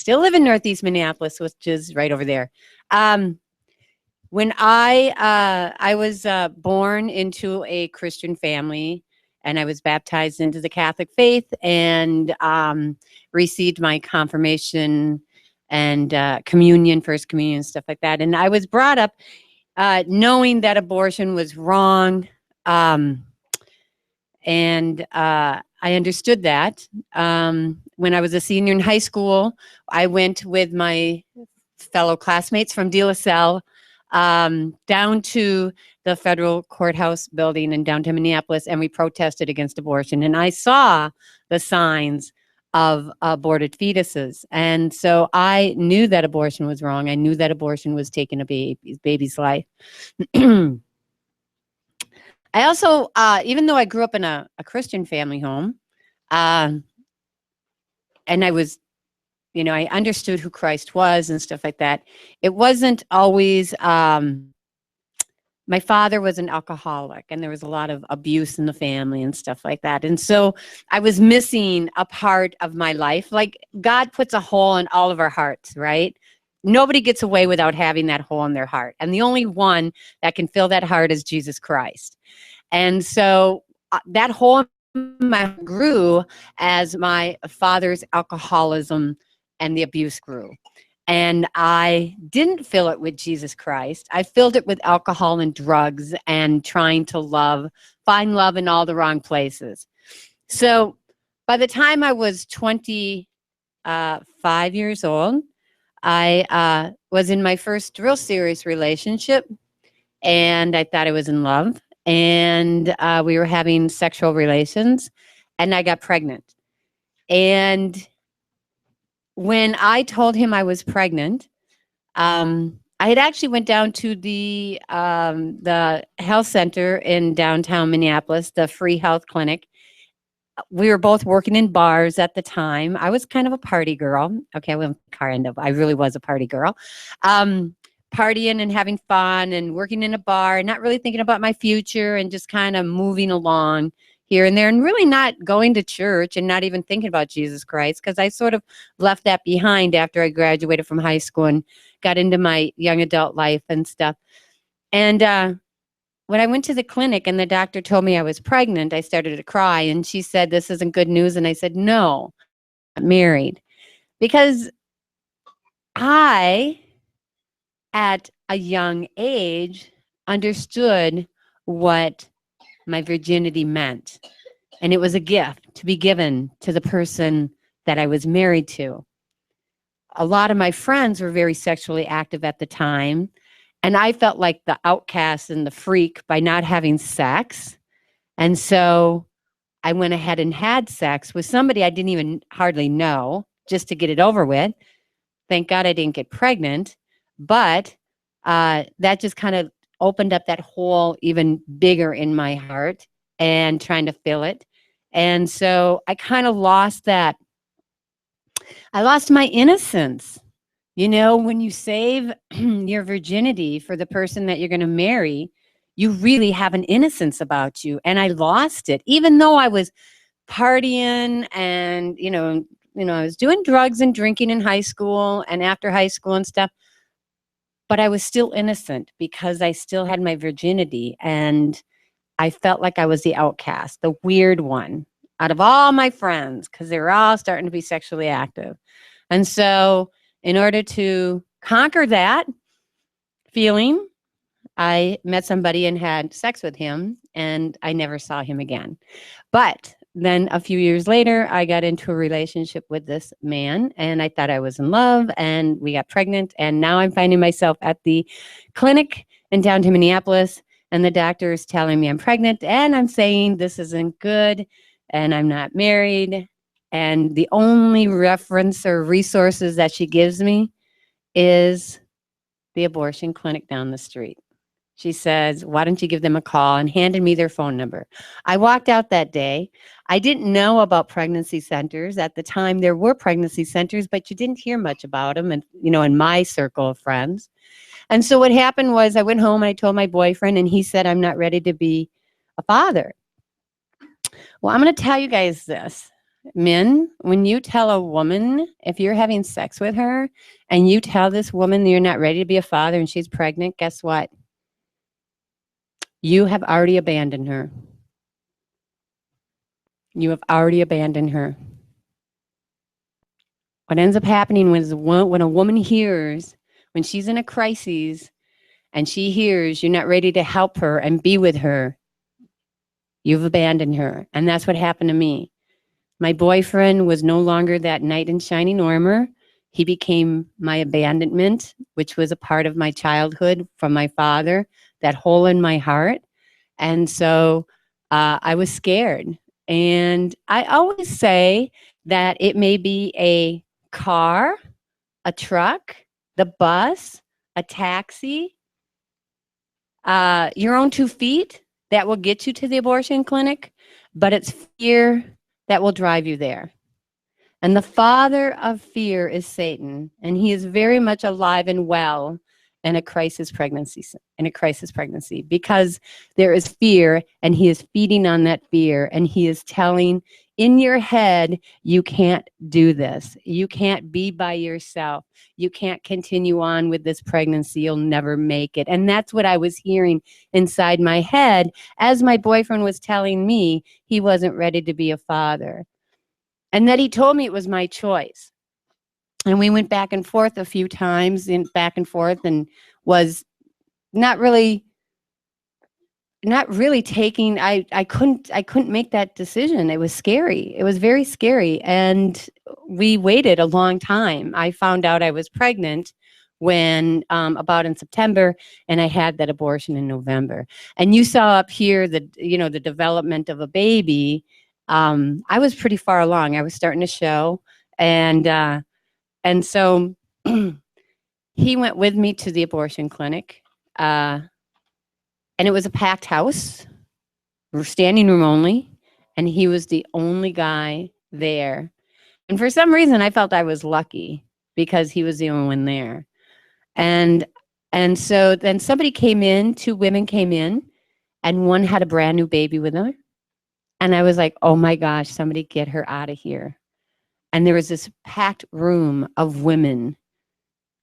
still live in Northeast Minneapolis, which is right over there. When I was born into a Christian family, and I was baptized into the Catholic faith, and received my confirmation and communion, first communion, stuff like that. And I was brought up knowing that abortion was wrong, and I understood that. When I was a senior in high school, I went with my fellow classmates from De La Salle down to the federal courthouse building in downtown Minneapolis, and we protested against abortion. And I saw the signs of aborted fetuses. And so I knew that abortion was wrong. I knew that abortion was taking a baby's life. I also, even though I grew up in a Christian family home, and I was, I understood who Christ was and stuff like that, it wasn't always, my father was an alcoholic, and there was a lot of abuse in the family and stuff like that. And so I was missing a part of my life. Like, God puts a hole in all of our hearts, right? Nobody gets away without having that hole in their heart. And the only one that can fill that heart is Jesus Christ. And so that hole in my heart grew as my father's alcoholism and the abuse grew. And I didn't fill it with Jesus Christ. I filled it with alcohol and drugs and trying to find love in all the wrong places. So by the time I was 25 years old, I was in my first real serious relationship, and I thought I was in love. And we were having sexual relations, and I got pregnant. And when I told him I was pregnant, I had actually went down to the health center in downtown Minneapolis, the free health clinic. We were both working in bars at the time. I was kind of a party girl. Okay, well, kind of. I really was a party girl. Partying and having fun and working in a bar, and not really thinking about my future, and just kind of moving along here and there, and really not going to church and not even thinking about Jesus Christ, because I sort of left that behind after I graduated from high school and got into my young adult life and stuff. And when I went to the clinic and the doctor told me I was pregnant, I started to cry, and she said, "This isn't good news." And I said, "No, I'm not married." Because I, at a young age, understood what my virginity meant. And it was a gift to be given to the person that I was married to. A lot of my friends were very sexually active at the time, and I felt like the outcast and the freak by not having sex. And so I went ahead and had sex with somebody I didn't even hardly know, just to get it over with. Thank God I didn't get pregnant, but that just kind of opened up that hole even bigger in my heart, and trying to fill it. And so I kind of lost that. I lost my innocence. When you save your virginity for the person that you're going to marry, you really have an innocence about you. And I lost it, even though I was partying and, I was doing drugs and drinking in high school and after high school and stuff. But I was still innocent because I still had my virginity, and I felt like I was the outcast, the weird one out of all my friends, because they were all starting to be sexually active. And so in order to conquer that feeling, I met somebody and had sex with him, and I never saw him again. But then a few years later, I got into a relationship with this man, and I thought I was in love, and we got pregnant. And now I'm finding myself at the clinic in downtown Minneapolis, and the doctor is telling me I'm pregnant, and I'm saying this isn't good, and I'm not married. And the only reference or resources that she gives me is the abortion clinic down the street. She says, "Why don't you give them a call?" and handed me their phone number. I walked out that day. I didn't know about pregnancy centers. At the time, there were pregnancy centers, but you didn't hear much about them, and in my circle of friends. And so what happened was I went home and I told my boyfriend, and he said, "I'm not ready to be a father." Well, I'm going to tell you guys this. Men, when you tell a woman, if you're having sex with her and you tell this woman you're not ready to be a father and she's pregnant, guess what? You have already abandoned her. You have already abandoned her. What ends up happening when a woman hears, when she's in a crisis and she hears you're not ready to help her and be with her, you've abandoned her. And that's what happened to me. My boyfriend was no longer that knight in shining armor. He became my abandonment, which was a part of my childhood from my father, that hole in my heart. And so I was scared. And I always say that it may be a car, a truck, the bus, a taxi, your own 2 feet that will get you to the abortion clinic, but it's fear that will drive you there. And the father of fear is Satan, and he is very much alive and well in a crisis pregnancy, because there is fear, and he is feeding on that fear, and he is telling in your head, you can't do this. You can't be by yourself. You can't continue on with this pregnancy. You'll never make it. And that's what I was hearing inside my head as my boyfriend was telling me he wasn't ready to be a father. And that he told me it was my choice. And we went back and forth a few times, back and forth, and was not really taking, I couldn't make that decision. It was scary. It was very scary. And we waited a long time. I found out I was pregnant when about in September, and I had that abortion in November. And you saw up here the development of a baby. I was pretty far along. I was starting to show, and so he went with me to the abortion clinic, and it was a packed house, standing room only, and he was the only guy there. And for some reason, I felt I was lucky because he was the only one there. And so then somebody came in, 2 women came in, and one had a brand new baby with her. And I was like, oh my gosh, somebody get her out of here. And there was this packed room of women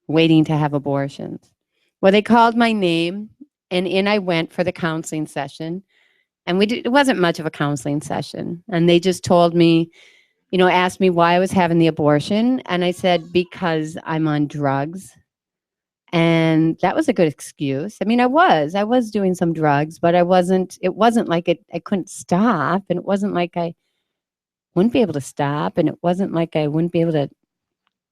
waiting to have abortions. Well, they called my name, and in I went for the counseling session. And it wasn't much of a counseling session. And they just told me, asked me why I was having the abortion. And I said, because I'm on drugs. And that was a good excuse. I mean, I was doing some drugs, but it wasn't like I couldn't stop. And it wasn't like I wouldn't be able to stop. And it wasn't like I wouldn't be able to,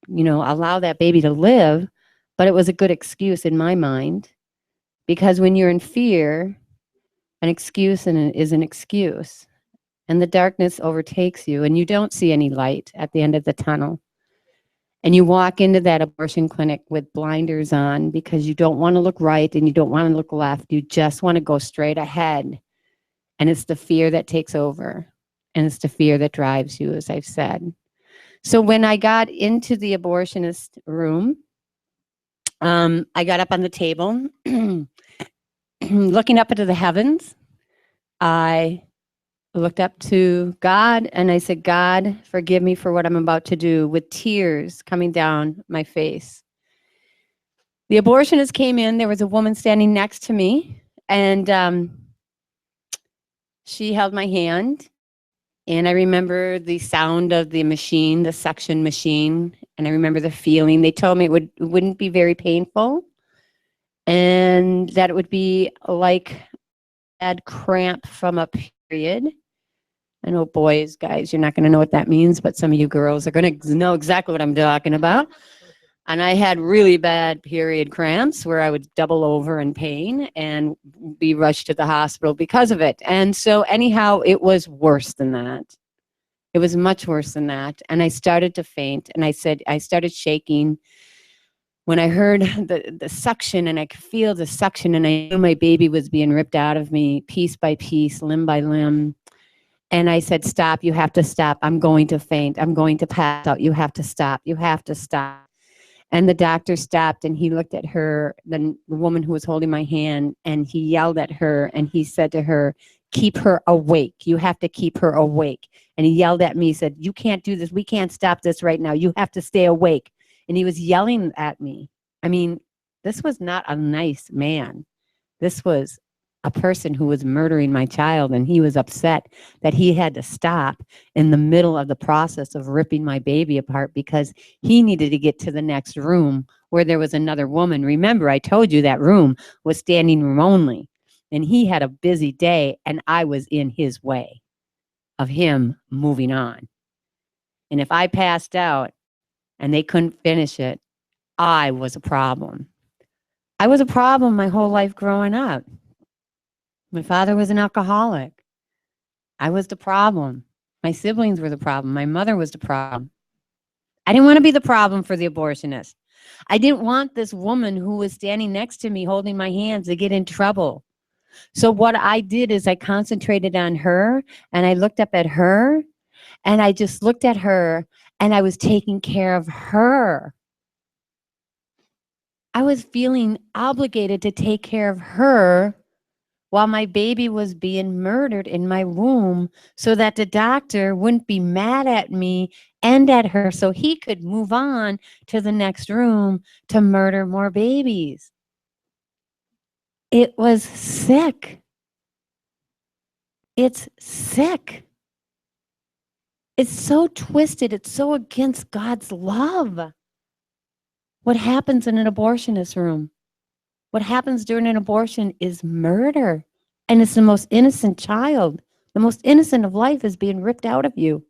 allow that baby to live. But it was a good excuse in my mind, because when you're in fear, an excuse is an excuse. And the darkness overtakes you, and you don't see any light at the end of the tunnel. And you walk into that abortion clinic with blinders on because you don't want to look right and you don't want to look left. You just want to go straight ahead. And it's the fear that takes over. And it's the fear that drives you, as I've said. So when I got into the abortionist room, I got up on the table, looking up into the heavens. I looked up to God and I said, God, forgive me for what I'm about to do, with tears coming down my face. The abortionist came in. There was a woman standing next to me, and she held my hand. And I remember the sound of the machine, the suction machine, and I remember the feeling. They told me it wouldn't be very painful, and that it would be like a bad cramp from a period. I know, boys, guys, you're not going to know what that means, but some of you girls are going to know exactly what I'm talking about. And I had really bad period cramps where I would double over in pain and be rushed to the hospital because of it. And so anyhow, it was worse than that. It was much worse than that. And I started to faint, and I started shaking. When I heard the suction, and I could feel the suction, and I knew my baby was being ripped out of me piece by piece, limb by limb. And I said, stop, you have to stop. I'm going to faint. I'm going to pass out. You have to stop. You have to stop. And the doctor stopped, and he looked at her, the woman who was holding my hand, and he yelled at her, and he said to her, keep her awake. You have to keep her awake. And he yelled at me. He said, you can't do this. We can't stop this right now. You have to stay awake. And he was yelling at me. I mean, this was not a nice man. This was a person who was murdering my child, and he was upset that he had to stop in the middle of the process of ripping my baby apart because he needed to get to the next room where there was another woman. Remember, I told you that room was standing room only, and he had a busy day, and I was in his way of him moving on. And if I passed out and they couldn't finish it, I was a problem. I was a problem my whole life growing up. My father was an alcoholic. I was the problem. My siblings were the problem. My mother was the problem. I didn't want to be the problem for the abortionist. I didn't want this woman who was standing next to me holding my hands to get in trouble. So what I did is I concentrated on her, and I looked up at her, and I just looked at her, and I was taking care of her. I was feeling obligated to take care of her while my baby was being murdered in my womb so that the doctor wouldn't be mad at me and at her so he could move on to the next room to murder more babies. It was sick. It's sick. It's so twisted. It's so against God's love. What happens in an abortionist room? What happens during an abortion is murder. And it's the most innocent child. The most innocent of life is being ripped out of you.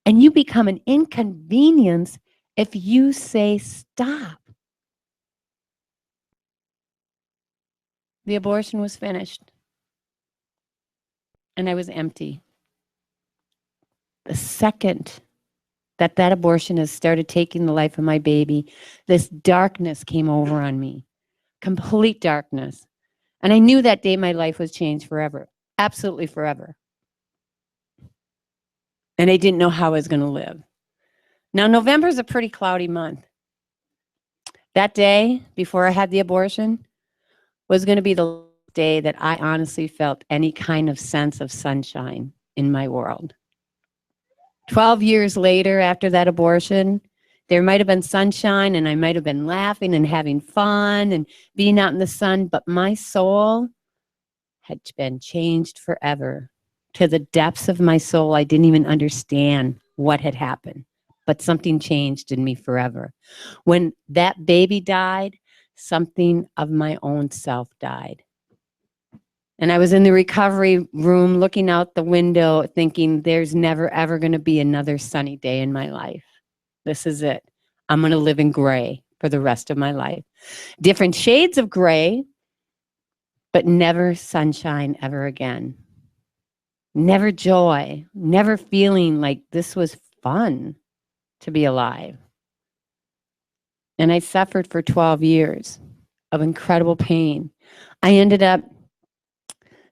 And you become an inconvenience if you say stop. The abortion was finished. And I was empty. The second that abortionist started taking the life of my baby, this darkness came over on me. Complete darkness. And I knew that day my life was changed forever. Absolutely forever. And I didn't know how I was going to live. Now, November is a pretty cloudy month. That day, before I had the abortion, was going to be the day that I honestly felt any kind of sense of sunshine in my world. 12 years later, after that abortion, there might have been sunshine, and I might have been laughing and having fun and being out in the sun, but my soul had been changed forever. To the depths of my soul, I didn't even understand what had happened, but something changed in me forever. When that baby died, something of my own self died. And I was in the recovery room looking out the window thinking there's never, ever going to be another sunny day in my life. This is it. I'm going to live in gray for the rest of my life. Different shades of gray, but never sunshine ever again. Never joy, never feeling like this was fun to be alive. And I suffered for 12 years of incredible pain. I ended up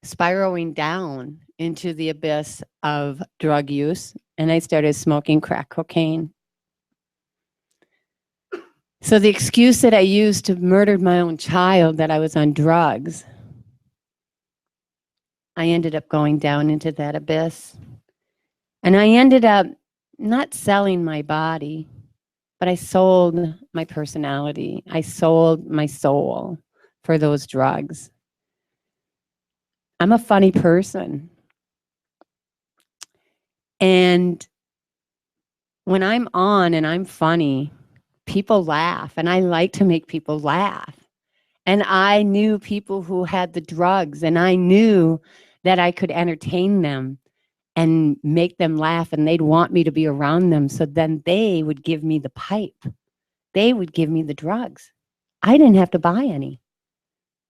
spiraling down into the abyss of drug use, and I started smoking crack cocaine. So the excuse that I used to murder my own child, that I was on drugs, I ended up going down into that abyss. And I ended up not selling my body, but I sold my personality. I sold my soul for those drugs. I'm a funny person. And when I'm on and I'm funny, people laugh, and I like to make people laugh. And I knew people who had the drugs, and I knew that I could entertain them and make them laugh, and they'd want me to be around them. So then they would give me the pipe. They would give me the drugs. I didn't have to buy any.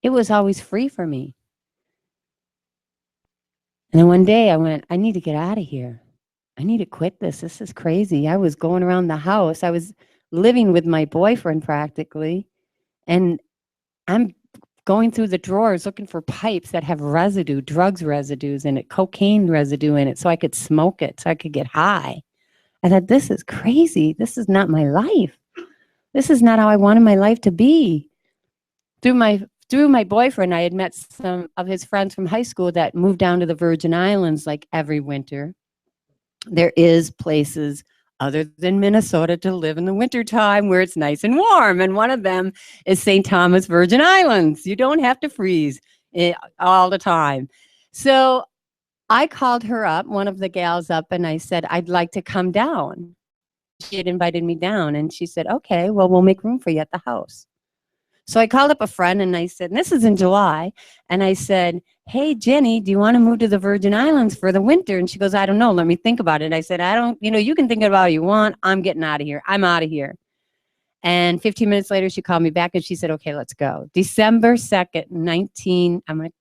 It was always free for me. And then one day I went, I need to get out of here. I need to quit this. This is crazy. I was going around the house. I was living with my boyfriend practically. And I'm going through the drawers looking for pipes that have residue, drugs residues in it, cocaine residue in it, so I could smoke it, so I could get high. I thought, this is crazy. This is not my life. This is not how I wanted my life to be. Through my through my boyfriend, I had met some of his friends from high school that moved down to the Virgin Islands like every winter. There is places other than Minnesota to live in the wintertime where it's nice and warm. And one of them is St. Thomas Virgin Islands. You don't have to freeze all the time. So I called her up, one of the gals up, and I said, I'd like to come down. She had invited me down, and she said, okay, well, we'll make room for you at the house. So I called up a friend, and I said, and this is in July, and I said, hey, Jenny, do you want to move to the Virgin Islands for the winter? And she goes, I don't know. Let me think about it. I said, I don't, you can think about it you want. I'm getting out of here. I'm out of here. And 15 minutes later, she called me back, and she said, okay, let's go. December 2nd, I'm going to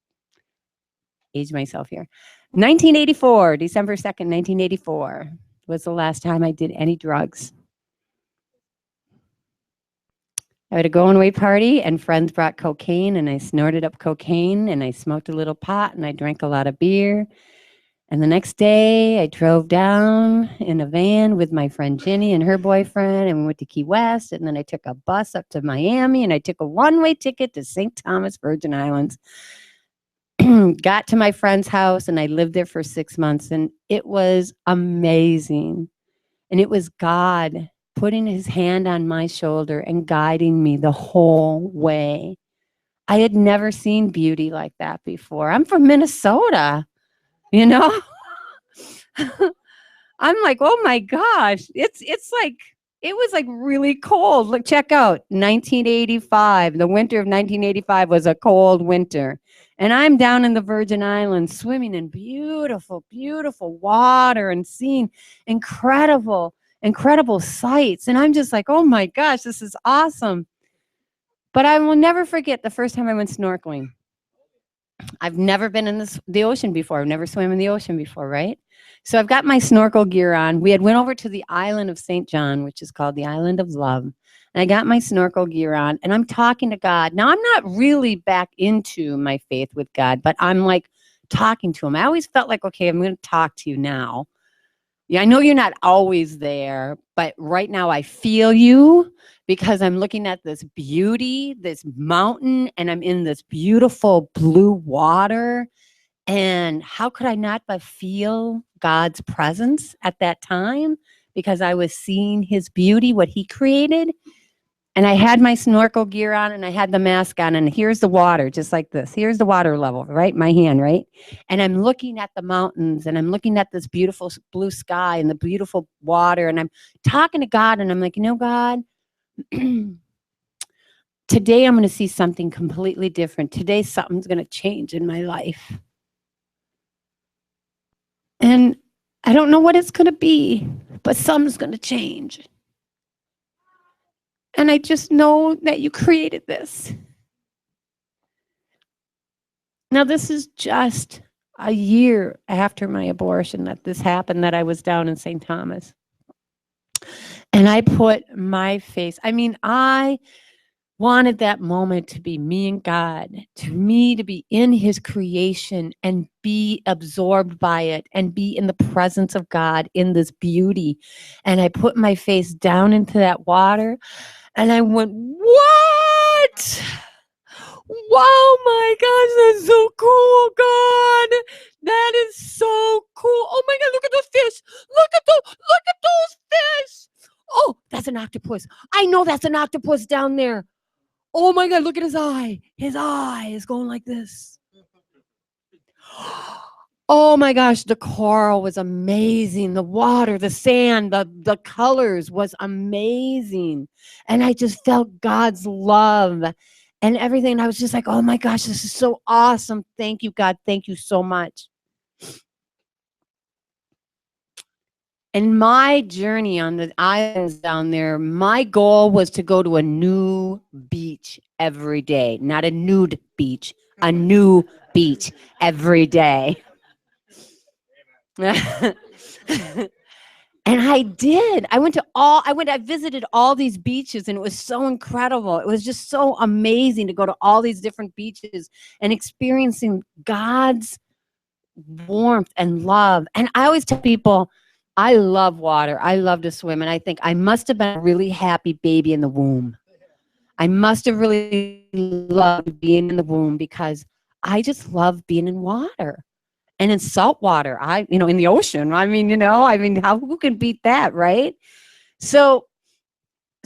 age myself here. 1984, December 2nd, 1984 was the last time I did any drugs. I had a going away party, and friends brought cocaine, and I snorted up cocaine, and I smoked a little pot, and I drank a lot of beer. And the next day, I drove down in a van with my friend Jenny and her boyfriend, and we went to Key West, and then I took a bus up to Miami, and I took a one-way ticket to St. Thomas Virgin Islands. Got to my friend's house, and I lived there for 6 months, and it was amazing. And it was God putting his hand on my shoulder and guiding me the whole way. I had never seen beauty like that before. I'm from Minnesota, I'm like, oh my gosh, it's like, it was like really cold. Look, check out 1985. The winter of 1985 was a cold winter. And I'm down in the Virgin Islands swimming in beautiful, beautiful water and seeing incredible sights. And I'm just like, oh my gosh, this is awesome. But I will never forget the first time I went snorkeling. I've never been in the ocean before. I've never swam in the ocean before, right? So I've got my snorkel gear on. We had went over to the island of St. John, which is called the Island of Love. And I got my snorkel gear on, and I'm talking to God. Now, I'm not really back into my faith with God, but I'm like talking to him. I always felt like, okay, I'm going to talk to you now. Yeah, I know you're not always there, but right now I feel you because I'm looking at this beauty, this mountain, and I'm in this beautiful blue water. And how could I not but feel God's presence at that time? Because I was seeing his beauty, what he created. And I had my snorkel gear on, and I had the mask on, and here's the water, just like this. Here's the water level, right? My hand, right? And I'm looking at the mountains, and I'm looking at this beautiful blue sky and the beautiful water, and I'm talking to God, and I'm like, God, today I'm going to see something completely different. Today something's going to change in my life. And I don't know what it's going to be, but something's going to change. And I just know that you created this. Now, this is just a year after my abortion that this happened, that I was down in St. Thomas. And I put my face, I wanted that moment to be me and God, to me to be in his creation and be absorbed by it and be in the presence of God in this beauty. And I put my face down into that water, and I went, what? Wow, my gosh, that's so cool, God. That is so cool. Oh my God, look at those fish. Look at those fish. Oh, that's an octopus. I know that's an octopus down there. Oh my God, look at his eye. His eye is going like this. Oh my gosh, the coral was amazing. The water, the sand, the colors was amazing. And I just felt God's love and everything. And I was just like, oh my gosh, this is so awesome. Thank you, God. Thank you so much. And my journey on the islands down there, my goal was to go to a new beach every day. Not a nude beach, a new beach every day. And I did. I visited all these beaches, and it was so incredible. It was just so amazing to go to all these different beaches and experiencing God's warmth and love. And I always tell people, I love water. I love to swim. And I think I must have been a really happy baby in the womb. I must have really loved being in the womb because I just love being in water and in salt water. In the ocean. Who can beat that, right? So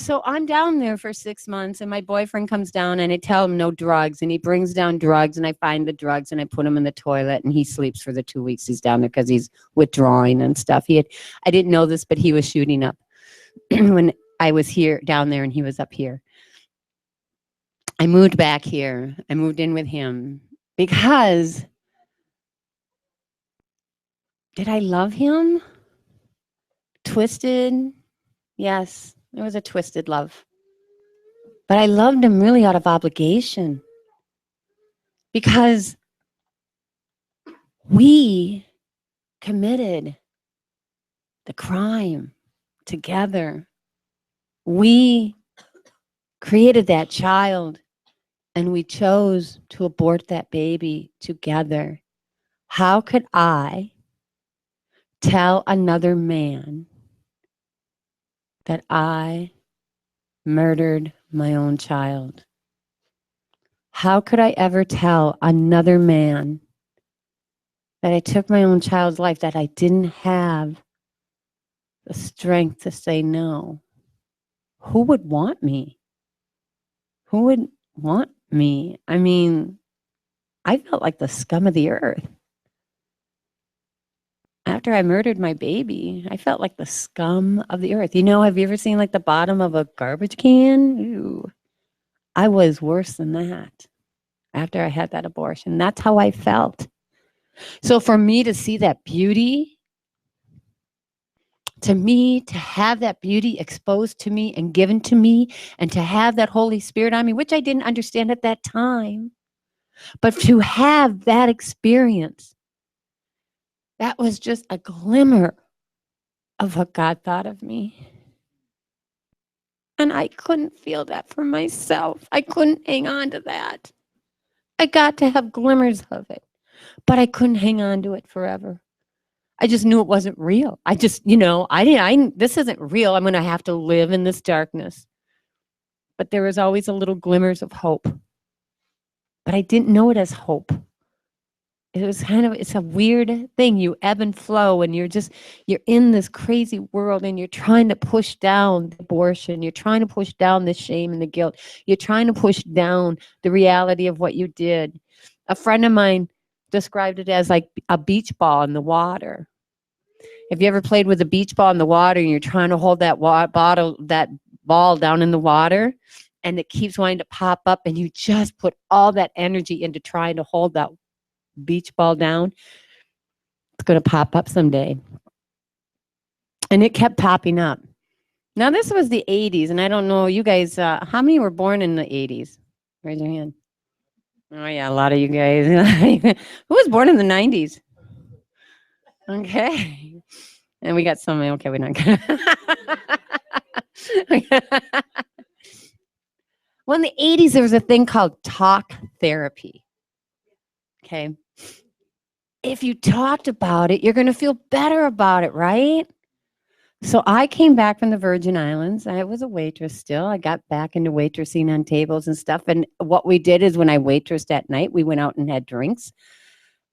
I'm down there for 6 months, and my boyfriend comes down, and I tell him no drugs, and he brings down drugs, and I find the drugs, and I put him in the toilet, and he sleeps for the 2 weeks he's down there because he's withdrawing and stuff. I didn't know this, but he was shooting up when I was here down there, and he was up here. I moved back here. I moved in with him because did I love him? Twisted? Yes, it was a twisted love. But I loved him really out of obligation because we committed the crime together. We created that child and we chose to abort that baby together. How could I tell another man that I murdered my own child? How could I ever tell another man that I took my own child's life, that I didn't have the strength to say no? Who would want me? Who would want me? I mean, I felt like the scum of the earth. After I murdered my baby, I felt like the scum of the earth. Have you ever seen like the bottom of a garbage can? Ew. I was worse than that after I had that abortion. That's how I felt. So for me to see that beauty, to me to have that beauty exposed to me and given to me, and to have that Holy Spirit on me, which I didn't understand at that time, but to have that experience, that was just a glimmer of what God thought of me. And I couldn't feel that for myself. I couldn't hang on to that. I got to have glimmers of it, but I couldn't hang on to it forever. I just knew it wasn't real. I just, this isn't real. I'm going to have to live in this darkness. But there was always a little glimmers of hope. But I didn't know it as hope. It was it's a weird thing. You ebb and flow, and you're in this crazy world, and you're trying to push down the abortion. You're trying to push down the shame and the guilt. You're trying to push down the reality of what you did. A friend of mine described it as like a beach ball in the water. Have you ever played with a beach ball in the water, and you're trying to hold that ball down in the water, and it keeps wanting to pop up, and you just put all that energy into trying to hold that beach ball down? It's going to pop up someday. And it kept popping up. Now, this was the 80s, and I don't know, you guys, how many were born in the 80s? Raise your hand. Oh, yeah, a lot of you guys. Who was born in the 90s? Okay. And we got some, okay, we're not going to. Well, in the 80s, there was a thing called talk therapy. Okay. If you talked about it, you're going to feel better about it, right? So I came back from the Virgin Islands. I was a waitress still. I got back into waitressing on tables and stuff. And what we did is when I waitressed at night, we went out and had drinks.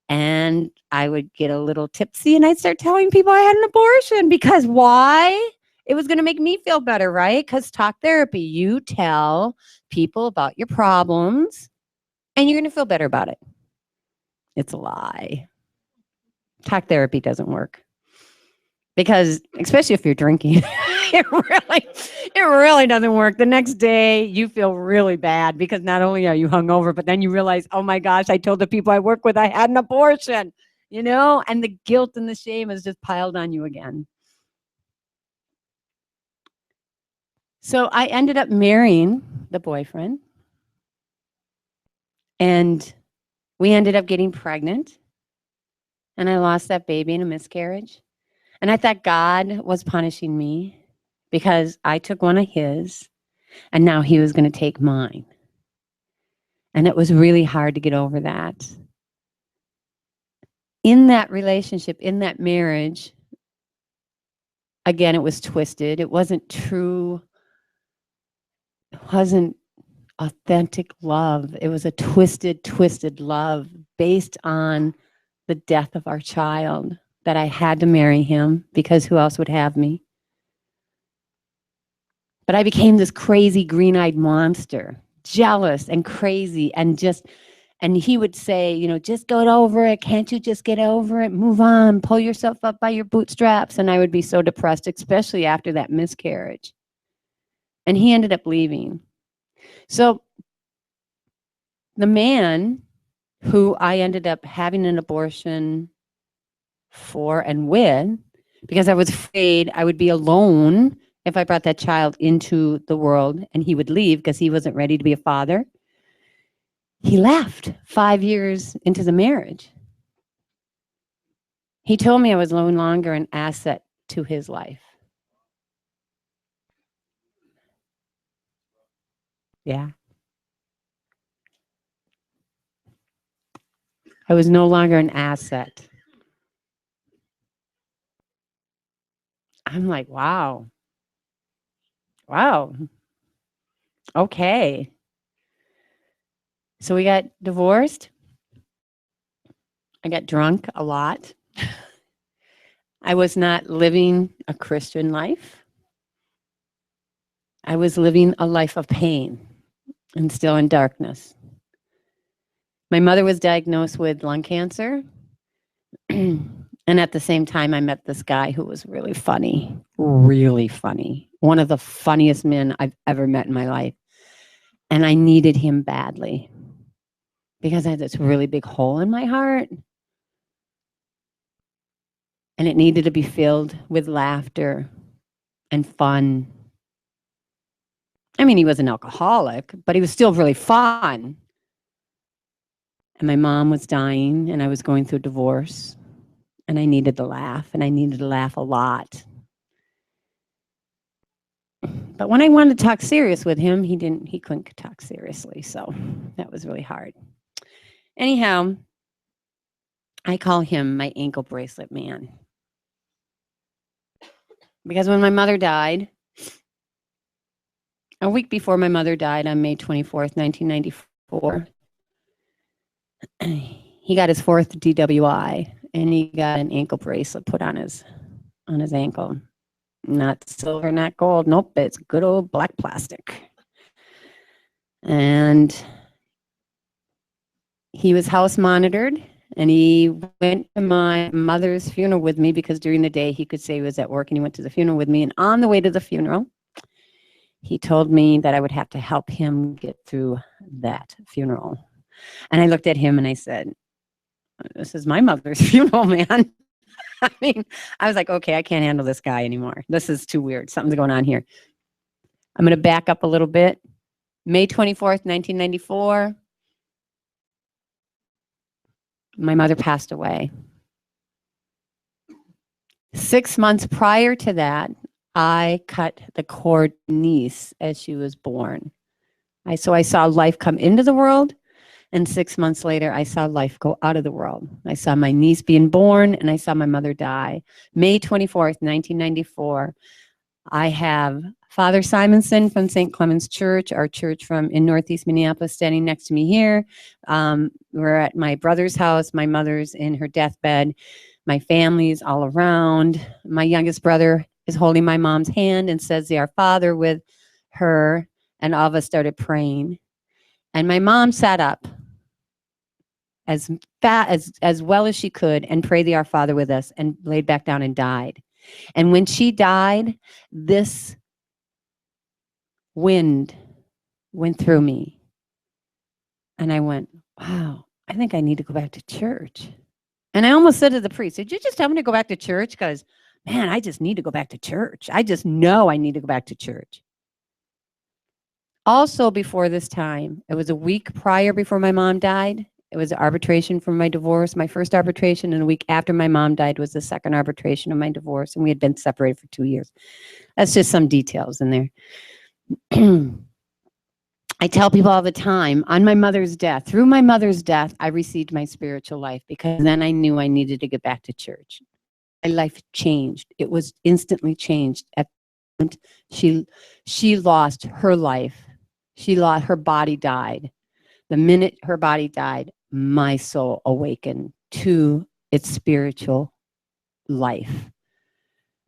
And I would get a little tipsy and I'd start telling people I had an abortion. Because why? It was going to make me feel better, right? Because talk therapy, you tell people about your problems and you're going to feel better about it. It's a lie. Talk therapy doesn't work. Because especially if you're drinking, it really doesn't work. The next day you feel really bad because not only are you hungover, but then you realize, oh my gosh, I told the people I work with I had an abortion, and the guilt and the shame is just piled on you again. So I ended up marrying the boyfriend, and we ended up getting pregnant, and I lost that baby in a miscarriage. And I thought God was punishing me because I took one of his and now he was going to take mine. And it was really hard to get over that. In that relationship, in that marriage, again, it was twisted. It wasn't true. It wasn't authentic love. It was a twisted, twisted love based on the death of our child, that I had to marry him because who else would have me? But I became this crazy green-eyed monster, jealous and crazy, and he would say, you know, just get over it. Can't you just get over it? Move on, pull yourself up by your bootstraps. And I would be so depressed, especially after that miscarriage. And he ended up leaving. So the man who I ended up having an abortion for and with, because I was afraid I would be alone if I brought that child into the world and he would leave because he wasn't ready to be a father. He left 5 years into the marriage. He told me I was no longer an asset to his life. Yeah. I was no longer an asset. I'm like, wow. Wow. Okay. So we got divorced. I got drunk a lot. I was not living a Christian life. I was living a life of pain and still in darkness. My mother was diagnosed with lung cancer. And at the same time, I met this guy who was really funny, really funny. One of the funniest men I've ever met in my life. And I needed him badly because I had this really big hole in my heart. And it needed to be filled with laughter and fun. I mean, he was an alcoholic, but he was still really fun. And my mom was dying, and I was going through a divorce. And I needed to laugh, and I needed to laugh a lot. But when I wanted to talk serious with him, he couldn't talk seriously. So that was really hard. Anyhow, I call him my ankle bracelet man. Because when my mother died, a week before my mother died on May 24th, 1994, he got his 4th DWI, and he got an ankle bracelet put on his ankle. Not silver, not gold. Nope, it's good old black plastic. And he was house monitored, and he went to my mother's funeral with me because during the day he could say he was at work, and he went to the funeral with me. And on the way to the funeral, he told me that I would have to help him get through that funeral. And I looked at him and I said, this is my mother's funeral, man. I mean, I was like, okay, I can't handle this guy anymore. This is too weird. Something's going on here. I'm going to back up a little bit. May 24th, 1994, my mother passed away. 6 months prior to that, I cut the cord niece as she was born. So I saw life come into the world, and 6 months later, I saw life go out of the world. I saw my niece being born, and I saw my mother die. May 24th, 1994, I have Father Simonson from St. Clement's Church, our church in Northeast Minneapolis, standing next to me here. We're at my brother's house. My mother's in her deathbed. My family's all around. My youngest brother is holding my mom's hand and says the Our Father with her, and all of us started praying. And my mom sat up as well as she could and prayed the Our Father with us and laid back down and died. And when she died, this wind went through me. And I went, wow, I think I need to go back to church. And I almost said to the priest, did you just tell me to go back to church? Because, man, I just need to go back to church. I just know I need to go back to church. Also, before this time, it was a week prior before my mom died. It was arbitration for my divorce, my first arbitration, and a week after my mom died was the second arbitration of my divorce, and we had been separated for 2 years. That's just some details in there. I tell people all the time, on my mother's death, through my mother's death, I received my spiritual life because then I knew I needed to get back to church. My life changed. It was instantly changed. At the moment she lost her life. Her body died. The minute her body died, my soul awakened to its spiritual life.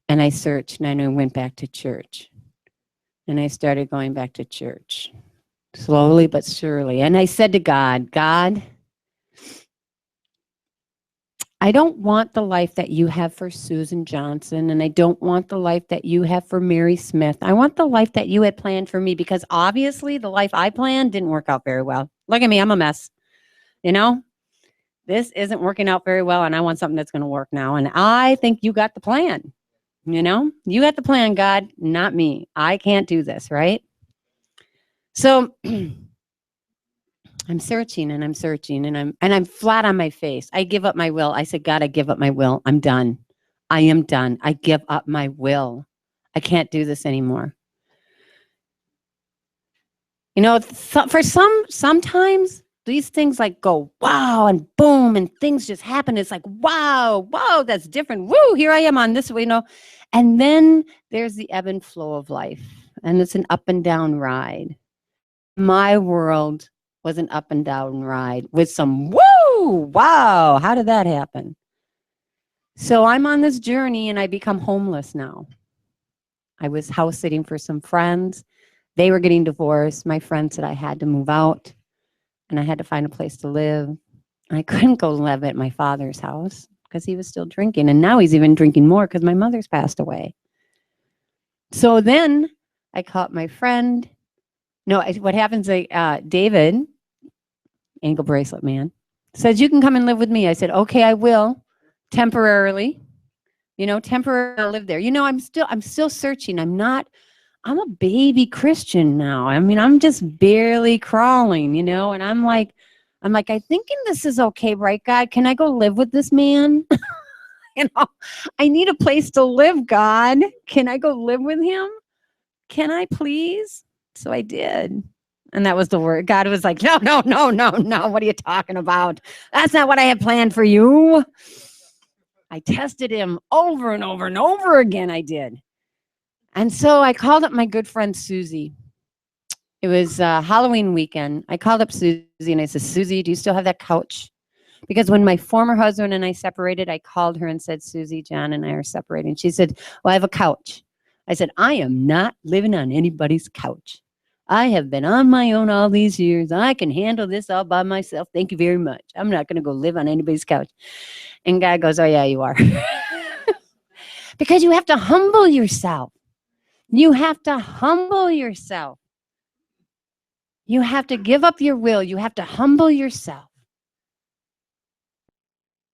And I searched and I went back to church. And I started going back to church, slowly but surely. And I said to God, God, I don't want the life that you have for Susan Johnson, and I don't want the life that you have for Mary Smith. I want the life that you had planned for me, because obviously the life I planned didn't work out very well. Look at me, I'm a mess. You know, this isn't working out very well, and I want something that's going to work now. And I think you got the plan. You know, you got the plan, God, not me. I can't do this, right? So I'm searching and I'm searching and I'm flat on my face. I give up my will. I said, God, I give up my will. I'm done. I am done. I give up my will. I can't do this anymore. You know, for sometimes these things like go wow and boom and things just happen. It's like, wow, that's different. Woo, here I am on this way, you know. And then there's the ebb and flow of life, and it's an up and down ride. My world was an up and down ride with some woo, wow, how did that happen? So I'm on this journey and I become homeless now. I was house sitting for some friends. They were getting divorced. My friend said I had to move out and I had to find a place to live. I couldn't go live at my father's house because he was still drinking. And now he's even drinking more because my mother's passed away. So then I caught my friend. No, what happens, David, ankle bracelet man, says, you can come and live with me. I said, okay, I will, temporarily. You know, temporarily I'll live there. You know, I'm still searching. I'm a baby Christian now. I mean, I'm just barely crawling, you know, and I'm like, I thinking this is okay, right, God? Can I go live with this man? You know, I need a place to live, God. Can I go live with him? Can I please? So I did. And that was the word. God was like, no. What are you talking about? That's not what I had planned for you. I tested him over and over and over again. I did. And so I called up my good friend, Susie. It was Halloween weekend. I called up Susie and I said, Susie, do you still have that couch? Because when my former husband and I separated, I called her and said, Susie, John and I are separating. She said, well, I have a couch. I said, I am not living on anybody's couch. I have been on my own all these years. I can handle this all by myself. Thank you very much. I'm not going to go live on anybody's couch. And God goes, oh, yeah, you are. Because you have to humble yourself. You have to humble yourself. You have to give up your will. You have to humble yourself.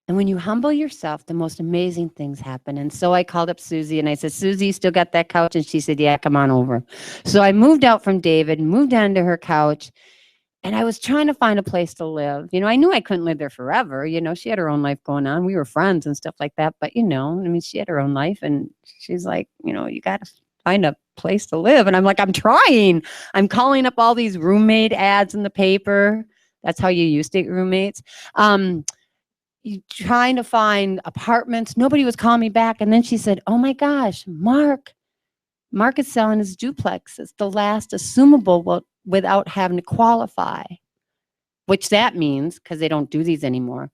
And when you humble yourself, the most amazing things happen. And so I called up Susie and I said, Susie, you still got that couch? And she said, yeah, come on over. So I moved out from David, moved onto her couch, and I was trying to find a place to live. You know, I knew I couldn't live there forever. You know, she had her own life going on. We were friends and stuff like that. But, you know, I mean, she had her own life. And she's like, you know, you got to find a place to live. And I'm like, I'm trying. I'm calling up all these roommate ads in the paper. That's how you used to get roommates. Trying to find apartments. Nobody was calling me back. And then she said, oh my gosh, Mark is selling his duplex. It's the last assumable without having to qualify, which that means, because they don't do these anymore,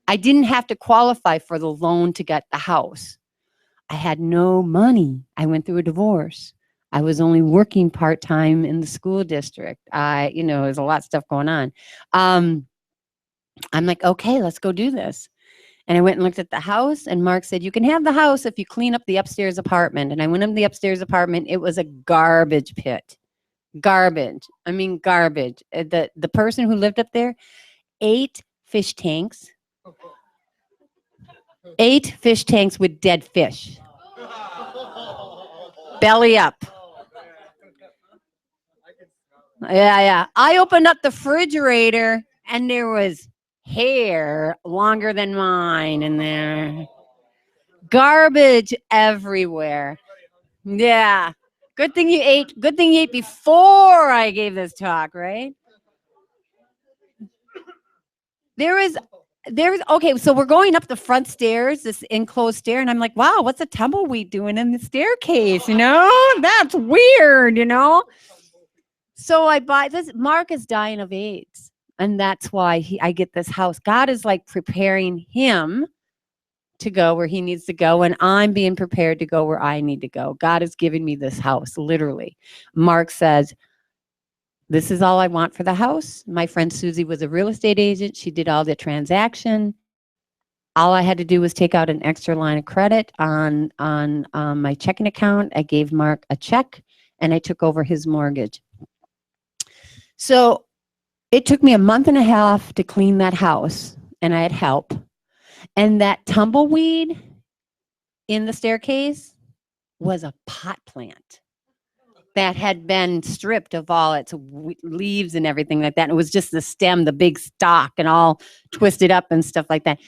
I didn't have to qualify for the loan to get the house. I had no money. I went through a divorce. I was only working part-time in the school district. You know, there's a lot of stuff going on. I'm like, okay, let's go do this. And I went and looked at the house, and Mark said, you can have the house if you clean up the upstairs apartment. And I went into the upstairs apartment. It was a garbage pit. Garbage. I mean, garbage. The person who lived up there, 8 fish tanks. 8 fish tanks with dead fish. Belly up. Yeah. I opened up the refrigerator, and there was hair longer than mine in there. Garbage everywhere. Yeah. Good thing you ate before I gave this talk, right? Okay, so we're going up the front stairs, this enclosed stair, and I'm like, wow, what's a tumbleweed doing in the staircase, you know? That's weird, you know? So I buy this. Mark is dying of AIDS. And that's why I get this house. God is like preparing him to go where he needs to go. And I'm being prepared to go where I need to go. God is giving me this house, literally. Mark says, this is all I want for the house. My friend Susie was a real estate agent. She did all the transaction. All I had to do was take out an extra line of credit on my checking account. I gave Mark a check and I took over his mortgage. So it took me a month and a half to clean that house, and I had help. And that tumbleweed in the staircase was a pot plant that had been stripped of all its leaves and everything like that. And it was just the stem, the big stalk, and all twisted up and stuff like that.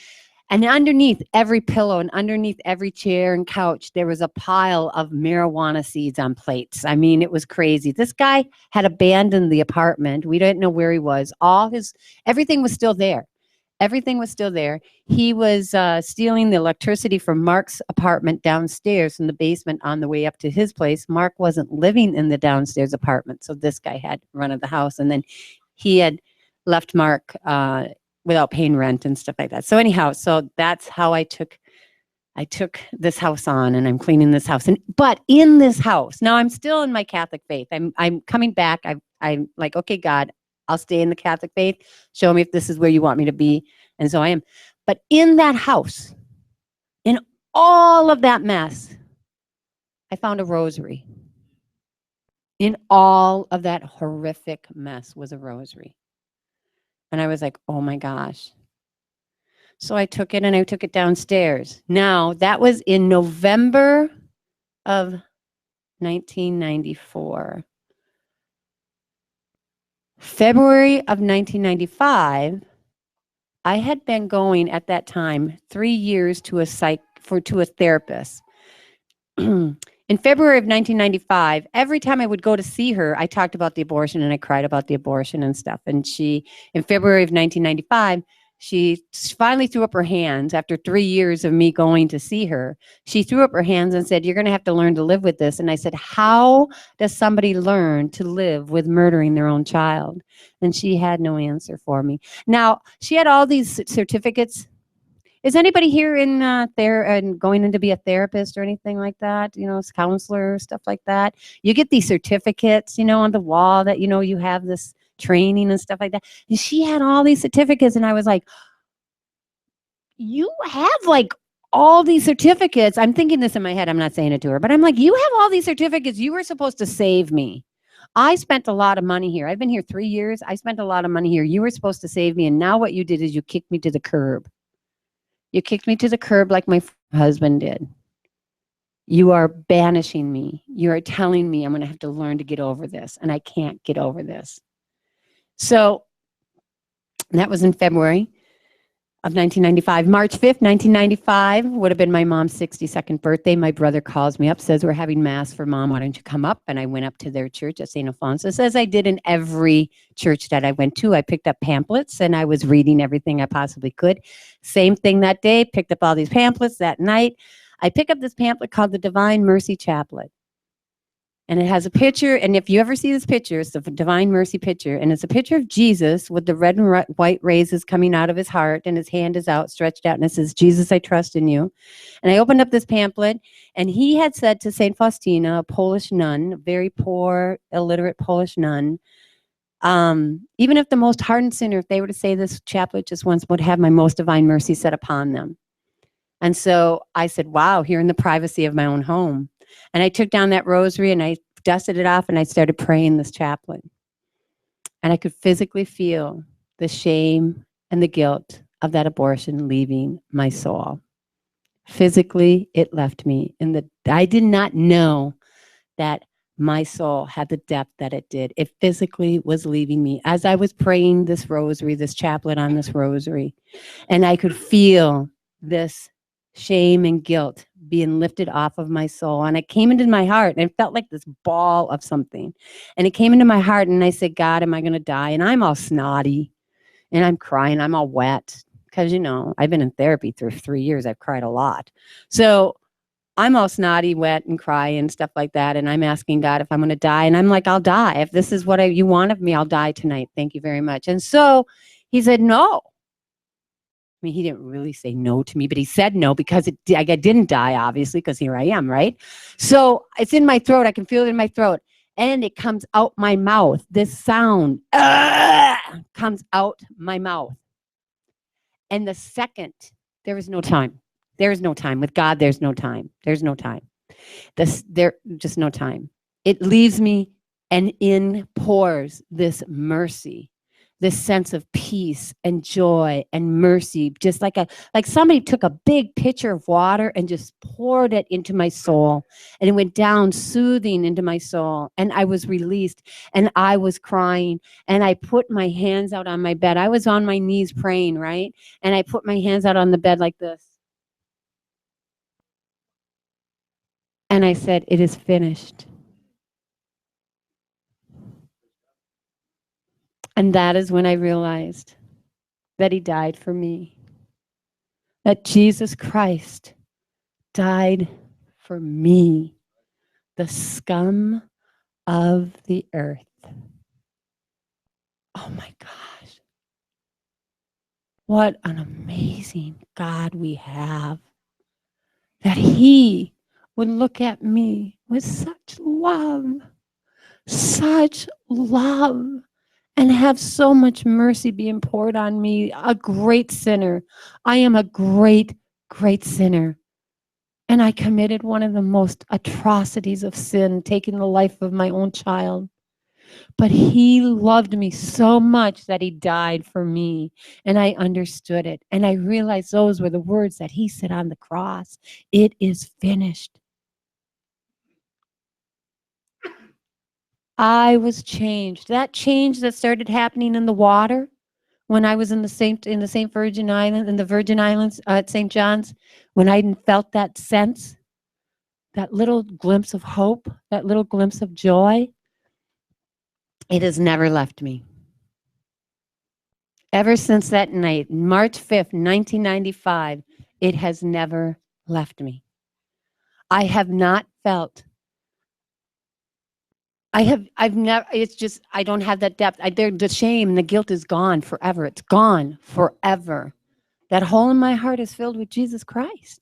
And underneath every pillow and underneath every chair and couch, there was a pile of marijuana seeds on plates. I mean, it was crazy. This guy had abandoned the apartment. We didn't know where he was. Everything was still there. Everything was still there. He was stealing the electricity from Mark's apartment downstairs in the basement on the way up to his place. Mark wasn't living in the downstairs apartment, so this guy had run of the house. And then he had left Mark without paying rent and stuff like that. So anyhow, so that's how I took this house on, and I'm cleaning this house. But in this house, now I'm still in my Catholic faith. I'm coming back. I'm like, okay, God, I'll stay in the Catholic faith. Show me if this is where you want me to be. And so I am. But in that house, in all of that mess, I found a rosary. In all of that horrific mess was a rosary. And I was like, oh my gosh. So I took it and I took it downstairs. Now, that was in November of 1994. February of 1995, I had been going at that time 3 years to a therapist. In February of 1995, every time I would go to see her, I talked about the abortion and I cried about the abortion and stuff. And in February of 1995, she finally threw up her hands after 3 years of me going to see her. She threw up her hands and said, you're going to have to learn to live with this. And I said, how does somebody learn to live with murdering their own child? And she had no answer for me. Now, she had all these certificates. Is anybody here in there and going in to be a therapist or anything like that? You know, counselor, stuff like that. You get these certificates, you know, on the wall that, you know, you have this training and stuff like that. And she had all these certificates, and I was like, you have like all these certificates. I'm thinking this in my head. I'm not saying it to her, but I'm like, you have all these certificates. You were supposed to save me. I spent a lot of money here. I've been here 3 years. I spent a lot of money here. You were supposed to save me. And now what you did is you kicked me to the curb. You kicked me to the curb like my husband did. You are banishing me. You are telling me I'm going to have to learn to get over this, and I can't get over this. So that was in February of 1995. March 5th, 1995 would have been my mom's 62nd birthday. My brother calls me up, says, we're having mass for mom. Why don't you come up? And I went up to their church at St. Alphonsus, as I did in every church that I went to. I picked up pamphlets and I was reading everything I possibly could. Same thing that day, picked up all these pamphlets that night. I pick up this pamphlet called the Divine Mercy Chaplet. And it has a picture, and if you ever see this picture, it's the Divine Mercy picture, and it's a picture of Jesus with the red and white rays coming out of his heart, and his hand is out, stretched out, and it says, Jesus, I trust in you. And I opened up this pamphlet, and he had said to St. Faustina, a Polish nun, a very poor, illiterate Polish nun, even if the most hardened sinner, if they were to say this chaplet just once, would have my most divine mercy set upon them. And so I said, wow, here in the privacy of my own home. And I took down that rosary and I dusted it off and I started praying this chaplet. And I could physically feel the shame and the guilt of that abortion leaving my soul. Physically, it left me. I did not know that my soul had the depth that it did. It physically was leaving me as I was praying this rosary, this chaplet on this rosary. And I could feel this shame and guilt being lifted off of my soul. And it came into my heart, and it felt like this ball of something. And it came into my heart, and I said, God, am I going to die? And I'm all snotty, and I'm crying. I'm all wet because, you know, I've been in therapy for 3 years. I've cried a lot. So I'm all snotty, wet, and crying and stuff like that. And I'm asking God if I'm going to die. And I'm like, I'll die. If this is what you want of me, I'll die tonight. Thank you very much. And so he said, no. I mean, he didn't really say no to me, but he said no because I didn't die, obviously, because here I am, right? So it's in my throat. I can feel it in my throat. And it comes out my mouth. This sound comes out my mouth. And the second, there is no time. There is no time. With God, there's no time. There's no time. There just no time. It leaves me, and in pours this mercy, this sense of peace and joy and mercy, just like somebody took a big pitcher of water and just poured it into my soul, and it went down soothing into my soul, and I was released, and I was crying, and I put my hands out on my bed. I was on my knees praying, right? And I put my hands out on the bed like this. And I said, it is finished. And that is when I realized that he died for me. That Jesus Christ died for me, the scum of the earth. Oh my gosh. What an amazing God we have. That he would look at me with such love, and have so much mercy being poured on me, a great sinner. I am a great, great sinner. And I committed one of the most atrocities of sin, taking the life of my own child. But he loved me so much that he died for me. And I understood it. And I realized those were the words that he said on the cross. It is finished. I was changed. That change that started happening in the water when I was in the St. Virgin Island, in the Virgin Islands at St. John's, when I felt that sense, that little glimpse of hope, that little glimpse of joy, it has never left me. Ever since that night, March 5th, 1995, it has never left me. I have not felt, I've never, it's just, I don't have that depth. The shame and the guilt is gone forever. It's gone forever. That hole in my heart is filled with Jesus Christ.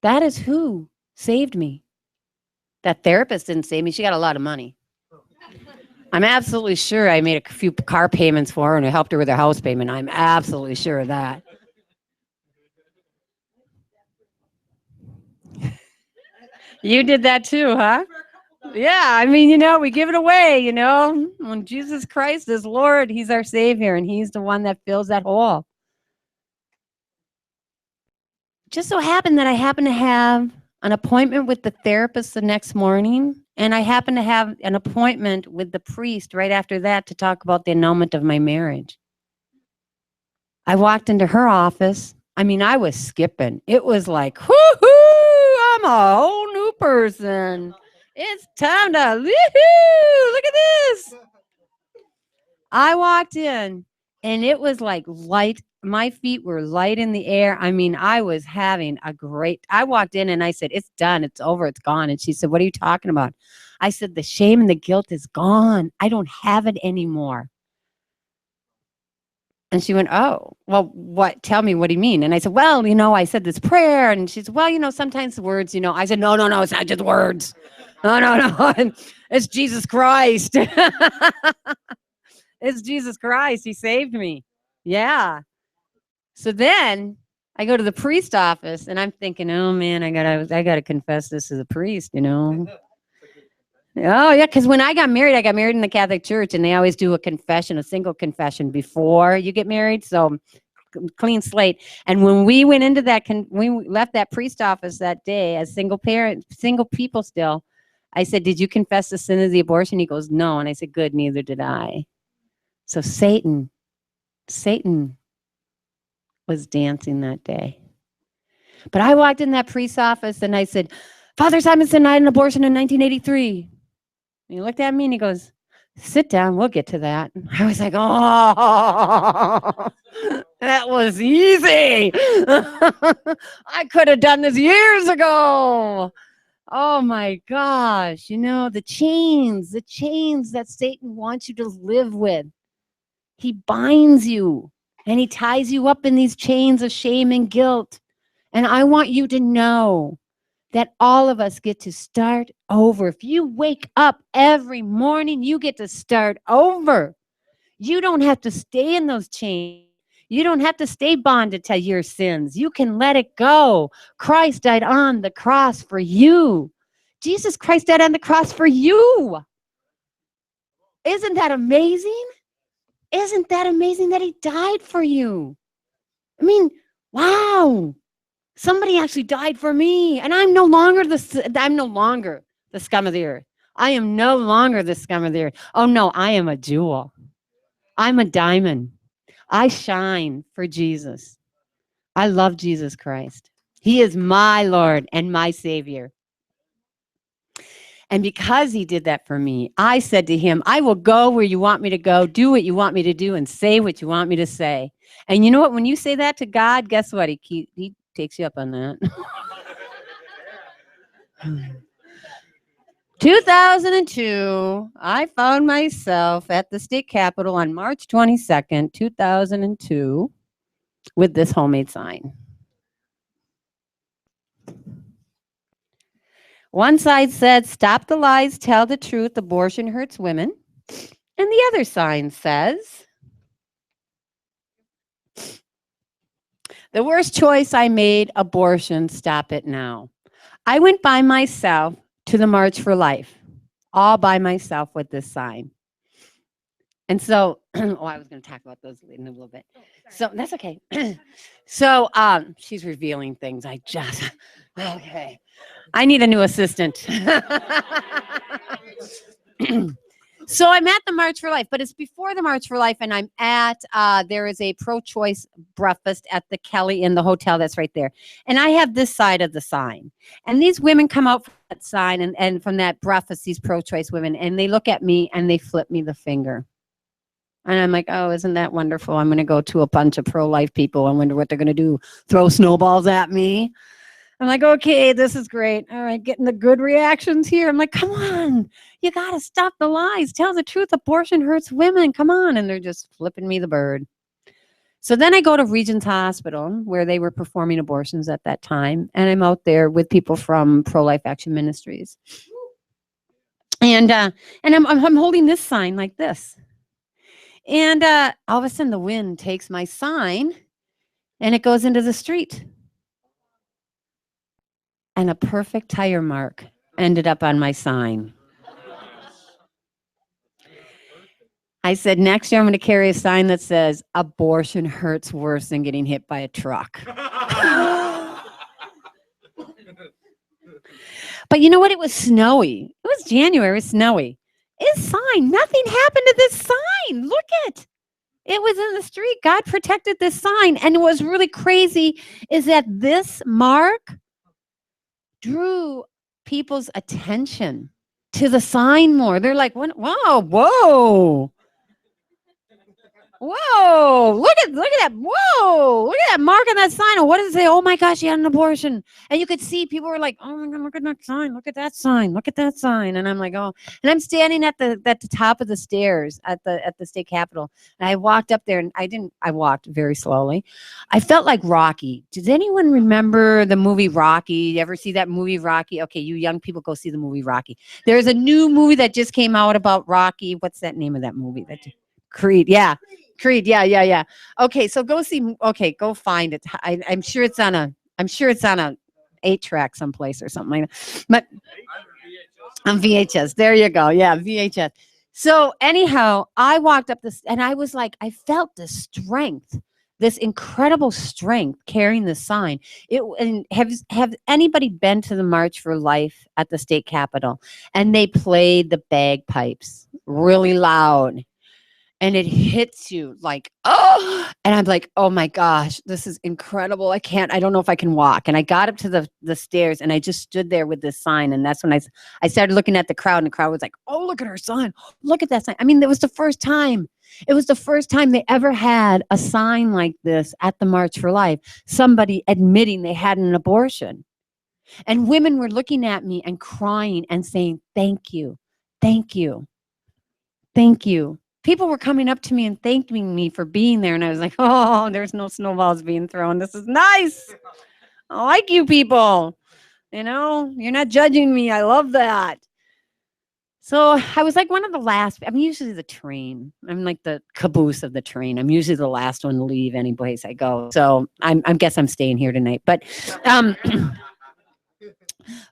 That is who saved me. That therapist didn't save me. She got a lot of money. I'm absolutely sure I made a few car payments for her and I helped her with her house payment. I'm absolutely sure of that. You did that too, huh? Yeah, I mean, we give it away, When Jesus Christ is Lord, he's our Savior, and he's the one that fills that hole. Just so happened that I happened to have an appointment with the therapist the next morning, and I happened to have an appointment with the priest right after that to talk about the annulment of my marriage. I walked into her office. I mean, I was skipping. It was like, whoo-hoo, I'm a whole new person. It's time to, woohoo, look at this. I walked in, and it was like light. My feet were light in the air. I mean, I was having I walked in and I said, it's done. It's over. It's gone. And she said, what are you talking about? I said, the shame and the guilt is gone. I don't have it anymore. And she went, oh, well, what? Tell me, what do you mean? And I said, well, I said this prayer. And she said, well, sometimes the words, I said, no, it's not just words. No. It's Jesus Christ. It's Jesus Christ. He saved me. Yeah. So then I go to the priest office and I'm thinking, oh man, I gotta confess this to the priest, Oh yeah, because when I got married in the Catholic Church, and they always do a confession, a single confession before you get married. So clean slate. And when we went into we left that priest office that day as single people still, I said, did you confess the sin of the abortion? He goes, no. And I said, good, neither did I. So Satan was dancing that day. But I walked in that priest's office and I said, Father Simonson denied an abortion in 1983. And he looked at me and he goes, Sit down. We'll get to that. I was like, oh, that was easy. I could have done this years ago. Oh my gosh. The chains that Satan wants you to live with. He binds you and he ties you up in these chains of shame and guilt. And I want you to know that all of us get to start over. If you wake up every morning, you get to start over. You don't have to stay in those chains. You don't have to stay bonded to your sins. You can let it go. Christ died on the cross for you. Jesus Christ died on the cross for you. Isn't that amazing? Isn't that amazing that he died for you? I mean, wow. Somebody actually died for me, and I'm no longer the scum of the earth. I am no longer the scum of the earth. Oh no, I am a jewel. I'm a diamond. I shine for Jesus. I love Jesus Christ. He is my Lord and my Savior. And because he did that for me, I said to him, I will go where you want me to go, do what you want me to do, and say what you want me to say. And you know what? When you say that to God, guess what? He takes you up on that. 2002, I found myself at the state capitol on March 22nd, 2002, with this homemade sign. One side said, stop the lies, tell the truth, abortion hurts women. And the other sign says, the worst choice I made, abortion, stop it now. I went by myself to the March for Life, all by myself with this sign. And so, I was going to talk about those in a little bit. So that's okay. So she's revealing things. Okay. I need a new assistant. So I'm at the March for Life, but it's before the March for Life, and I'm at, there is a pro-choice breakfast at the Kelly in the hotel that's right there. And I have this side of the sign. And these women come out from that sign and from that breakfast, these pro-choice women, and they look at me and they flip me the finger. And I'm like, oh, isn't that wonderful? I'm going to go to a bunch of pro-life people. I wonder what they're going to do, throw snowballs at me. I'm like, okay, this is great. All right, getting the good reactions here. I'm like, come on, you got to stop the lies. Tell the truth. Abortion hurts women. Come on. And they're just flipping me the bird. So then I go to Regent's Hospital where they were performing abortions at that time. And I'm out there with people from Pro-Life Action Ministries. And I'm holding this sign like this. And all of a sudden the wind takes my sign and it goes into the street. And a perfect tire mark ended up on my sign. I said, next year I'm going to carry a sign that says, abortion hurts worse than getting hit by a truck. But you know what? It was snowy. It was January. It was snowy. This sign, nothing happened to this sign. Look it. It was in the street. God protected this sign. And what was really crazy is that this mark drew people's attention to the sign more. They're like, wow, whoa. Whoa, look at that. Whoa, look at that mark on that sign. And what does it say? Oh my gosh, he had an abortion. And you could see people were like, oh my God, look at that sign. Look at that sign. Look at that sign. And I'm like, oh, and I'm standing at the top of the stairs at the state capitol. And I walked up there and I walked very slowly. I felt like Rocky. Does anyone remember the movie Rocky? You ever see that movie Rocky? Okay, you young people go see the movie Rocky. There's a new movie that just came out about Rocky. What's that name of that movie? Creed. Yeah. Creed, yeah. Okay, so go find it. I'm sure it's on a 8-track someplace or something like that. But on VHS. There you go. Yeah, VHS. So anyhow, I walked up this and I was like, I felt the strength, this incredible strength carrying the sign. And have anybody been to the March for Life at the state capitol? And they played the bagpipes really loud. and it hits you like, oh, and I'm like, oh my gosh, this is incredible. I don't know if I can walk. And I got up to the stairs and I just stood there with this sign. And that's when I started looking at the crowd, and the crowd was like, oh, look at her sign. Look at that sign. I mean, it was the first time. It was the first time they ever had a sign like this at the March for Life, somebody admitting they had an abortion. And women were looking at me and crying and saying, thank you, thank you, thank you. People were coming up to me and thanking me for being there. And I was like, oh, there's no snowballs being thrown. This is nice. I like you people. You know, you're not judging me. I love that. So I was like one of the last. I'm usually the train. I'm like the caboose of the train. I'm usually the last one to leave any place I go. So I guess I'm staying here tonight. Um,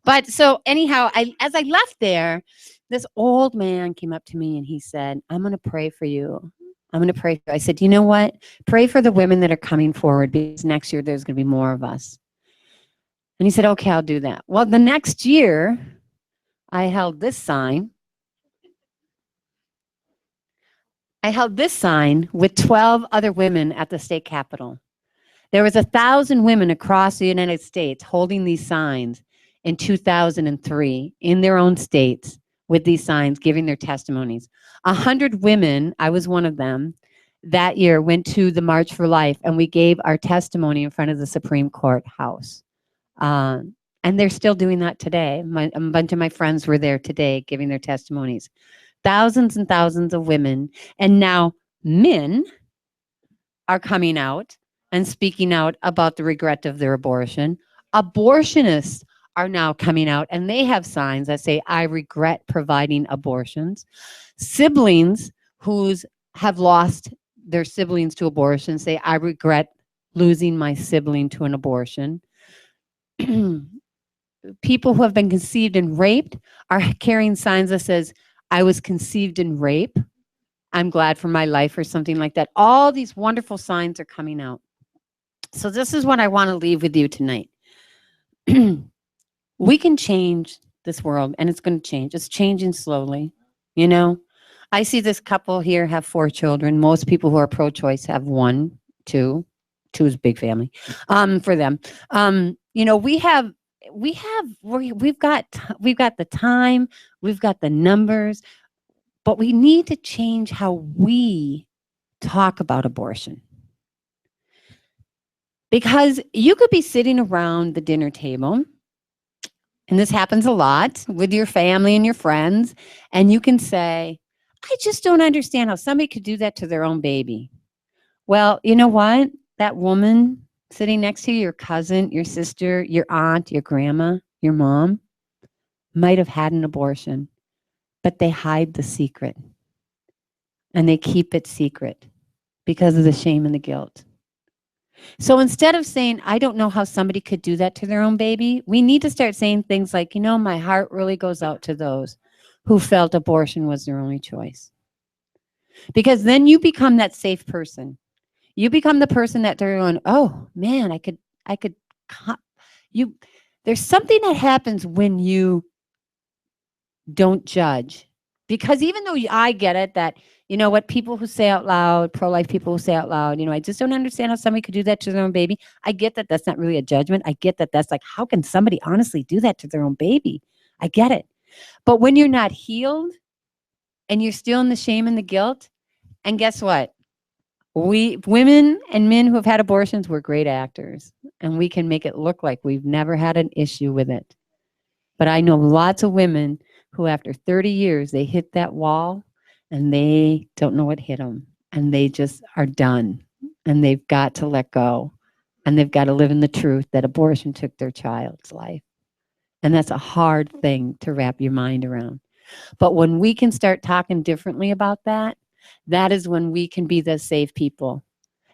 but so anyhow, as I left there, this old man came up to me and he said, I'm going to pray for you. I'm going to pray for you. I said, you know what? Pray for the women that are coming forward, because next year there's going to be more of us. And he said, okay, I'll do that. Well, the next year I held this sign. I held this sign with 12 other women at the state capitol. There was 1,000 women across the United States holding these signs in 2003 in their own states with these signs, giving their testimonies. 100 women, I was one of them, that year went to the March for Life, and we gave our testimony in front of the Supreme Court House. And they're still doing that today. A bunch of my friends were there today giving their testimonies. Thousands and thousands of women, and now men are coming out and speaking out about the regret of their abortion. Abortionists are now coming out, and they have signs that say, I regret providing abortions. Siblings who have lost their siblings to abortion say, I regret losing my sibling to an abortion. People who have been conceived and raped are carrying signs that says, I was conceived in rape. I'm glad for my life, or something like that. All these wonderful signs are coming out. So this is what I want to leave with you tonight. We can change this world, and it's going to change. It's changing slowly. You know, I see this couple here have 4 children. Most people who are pro-choice have 1, 2. 2 is a big family for them. You know, we've got the time, we've got the numbers, but we need to change how we talk about abortion. Because you could be sitting around the dinner table, and this happens a lot with your family and your friends, and you can say, I just don't understand how somebody could do that to their own baby. Well, you know what? That woman sitting next to you, your cousin, your sister, your aunt, your grandma, your mom, might have had an abortion, but they hide the secret. And they keep it secret because of the shame and the guilt. So instead of saying, I don't know how somebody could do that to their own baby, we need to start saying things like, you know, my heart really goes out to those who felt abortion was their only choice. Because then you become that safe person. You become the person that they're going, oh man, there's something that happens when you don't judge. Because even though I get it that, you know what, people who say out loud, pro-life people who say out loud, you know, I just don't understand how somebody could do that to their own baby. I get that that's not really a judgment. I get that that's like, how can somebody honestly do that to their own baby? I get it. But when you're not healed and you're still in the shame and the guilt, and guess what? We, women and men who have had abortions, we're great actors. And we can make it look like we've never had an issue with it. But I know lots of women who after 30 years, they hit that wall and they don't know what hit them. And they just are done. And they've got to let go. And they've got to live in the truth that abortion took their child's life. And that's a hard thing to wrap your mind around. But when we can start talking differently about that, that is when we can be the safe people.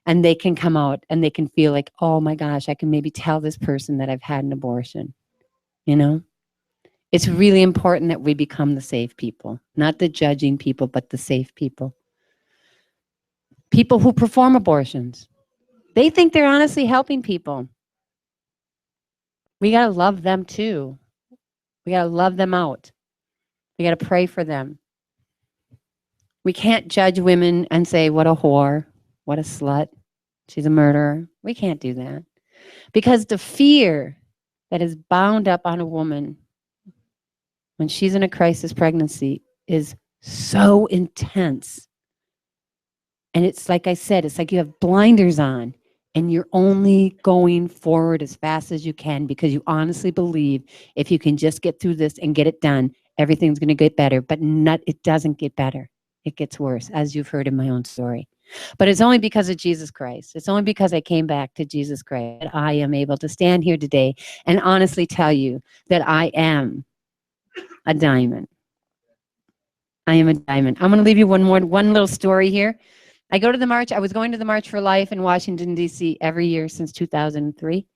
And they can come out and they can feel like, oh my gosh, I can maybe tell this person that I've had an abortion. You know? It's really important that we become the safe people, not the judging people, but the safe people. People who perform abortions, they think they're honestly helping people. We got to love them too. We got to love them out. We got to pray for them. We can't judge women and say, what a whore, what a slut, she's a murderer. We can't do that. Because the fear that is bound up on a woman when she's in a crisis pregnancy is so intense. And it's like I said, it's like you have blinders on and you're only going forward as fast as you can because you honestly believe if you can just get through this and get it done, everything's going to get better. But it doesn't get better. It gets worse, as you've heard in my own story. But it's only because of Jesus Christ. It's only because I came back to Jesus Christ that I am able to stand here today and honestly tell you that I am a diamond. I am a diamond. I'm going to leave you one little story here. I go to the march. I was going to the March for Life in Washington, D.C. every year since 2003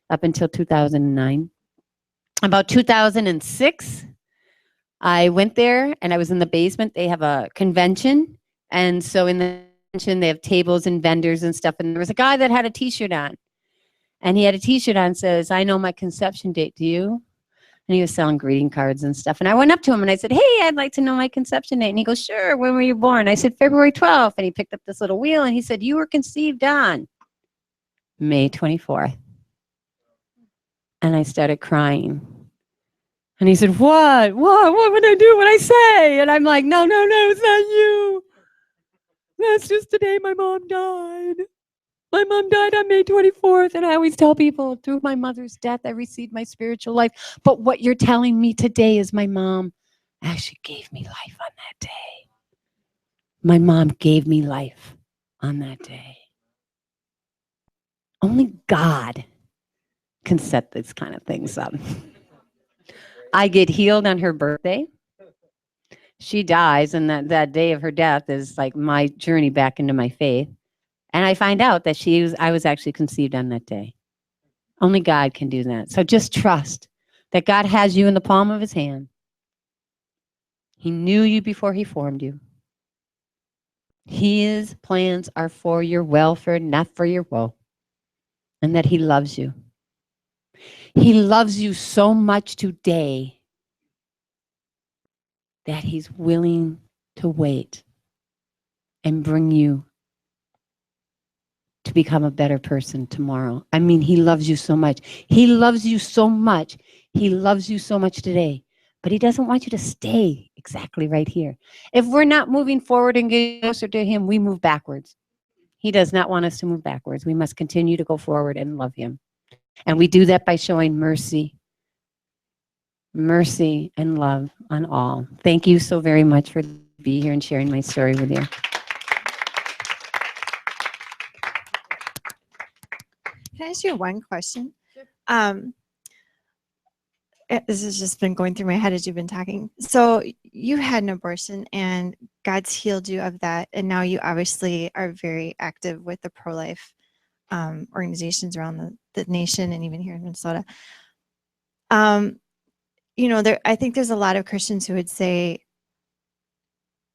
up until 2009. About 2006, I went there and I was in the basement. They have a convention. And so in the convention, they have tables and vendors and stuff. And there was a guy that had a T-shirt on. And he had a T-shirt on that says, I know my conception date. Do you? And he was selling greeting cards and stuff. And I went up to him and I said, hey, I'd like to know my conception date. And he goes, sure, when were you born? I said, February 12th. And he picked up this little wheel and he said, you were conceived on May 24th. And I started crying. And he said, what would I do when I say? And I'm like, no, it's not you. That's just the day my mom died. My mom died on May 24th, and I always tell people, through my mother's death, I received my spiritual life. But what you're telling me today is my mom actually gave me life on that day. My mom gave me life on that day. Only God can set these kind of things up. I get healed on her birthday. She dies, and that day of her death is like my journey back into my faith. And I find out that I was actually conceived on that day. Only God can do that. So just trust that God has you in the palm of his hand. He knew you before he formed you. His plans are for your welfare, not for your woe. And that he loves you. He loves you so much today that he's willing to wait and bring you to become a better person tomorrow. I mean, he loves you so much. He loves you so much. He loves you so much today. But he doesn't want you to stay exactly right here. If we're not moving forward and getting closer to him, we move backwards. He does not want us to move backwards. We must continue to go forward and love him. And we do that by showing mercy and love on all. Thank you so very much for being here and sharing my story with you. Can I ask you one question? This has just been going through my head as you've been talking. So you had an abortion and God's healed you of that. And now you obviously are very active with the pro-life organizations around the nation and even here in Minnesota. You know, I think there's a lot of Christians who would say,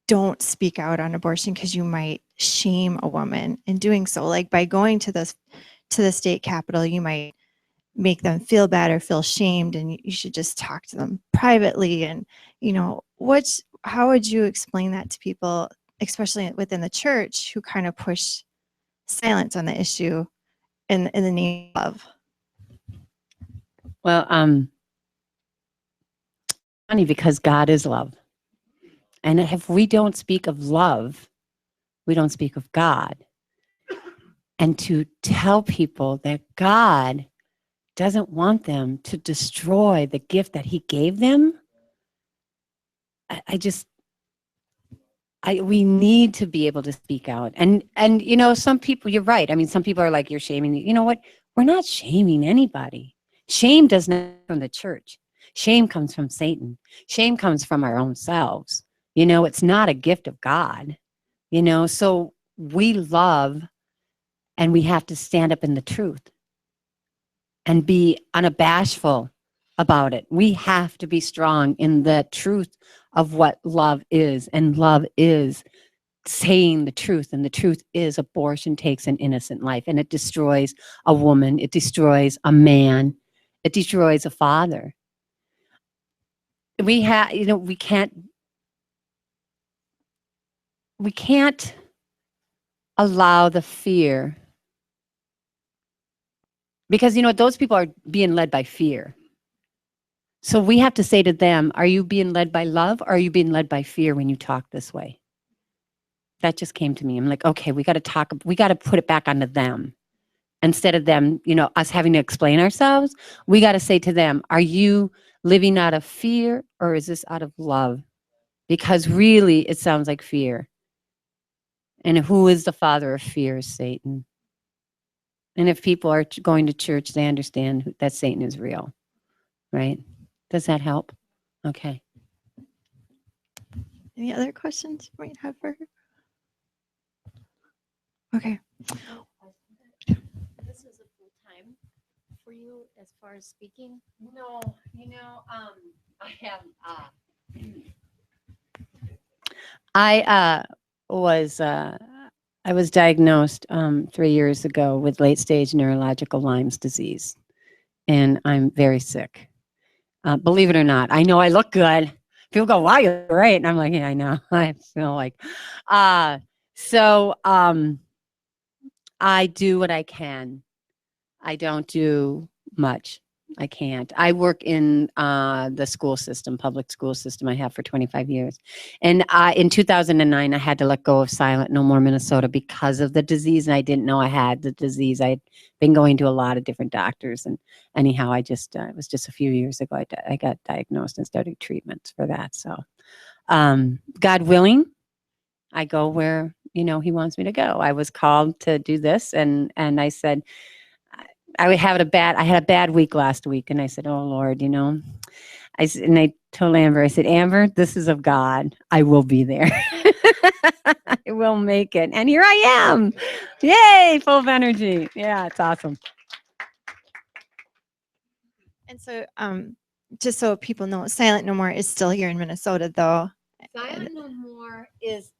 don't speak out on abortion because you might shame a woman in doing so. Like by going to the state capitol, you might make them feel bad or feel shamed, and you should just talk to them privately. And you know, how would you explain that to people, especially within the church, who kind of push silence on the issue in the name of? Well, funny, because God is love. And if we don't speak of love, we don't speak of God. And to tell people that God doesn't want them to destroy the gift that he gave them, we need to be able to speak out. And you know, some people, you're right. I mean, some people are like, you're shaming. You know what? We're not shaming anybody. Shame does not come from the church. Shame comes from Satan. Shame comes from our own selves. You know, it's not a gift of God. You know, so we love, and we have to stand up in the truth and be unabashful about it. We have to be strong in the truth of what love is. And love is saying the truth. And the truth is abortion takes an innocent life, and it destroys a woman. It destroys a man. It destroys a father. We can't we can't allow the fear, because those people are being led by fear. So we have to say to them, are you being led by love, or are you being led by fear when you talk this way? That just came to me. I'm like, okay, we got to put it back onto them. Instead of them, us having to explain ourselves, we got to say to them, are you living out of fear, or is this out of love? Because really, it sounds like fear. And who is the father of fear? Is Satan. And if people are going to church, they understand that Satan is real, right? Does that help? Okay. Any other questions you might have for her? Okay. This is a full time for you as far as speaking? No, I have. I was diagnosed 3 years ago with late stage neurological Lyme's disease, and I'm very sick. Believe it or not, I know I look good. People go, "Wow, you're great," and I'm like, "Yeah, I know." I feel like, so I do what I can. I don't do much. I can't. I work in the school system, public school system. I have for 25 years. And in 2009, I had to let go of Silent No More Minnesota because of the disease. And I didn't know I had the disease. I'd been going to a lot of different doctors. And anyhow, it was just a few years ago, I got diagnosed and started treatments for that. So God willing, I go where, he wants me to go. I was called to do this. And I said, I had a bad week last week, and I said, "Oh Lord, and I told Amber, I said, Amber, this is of God. I will be there. I will make it, and here I am. Yay, full of energy. Yeah, it's awesome." And so, just so people know, Silent No More is still here in Minnesota, though. Silent No More is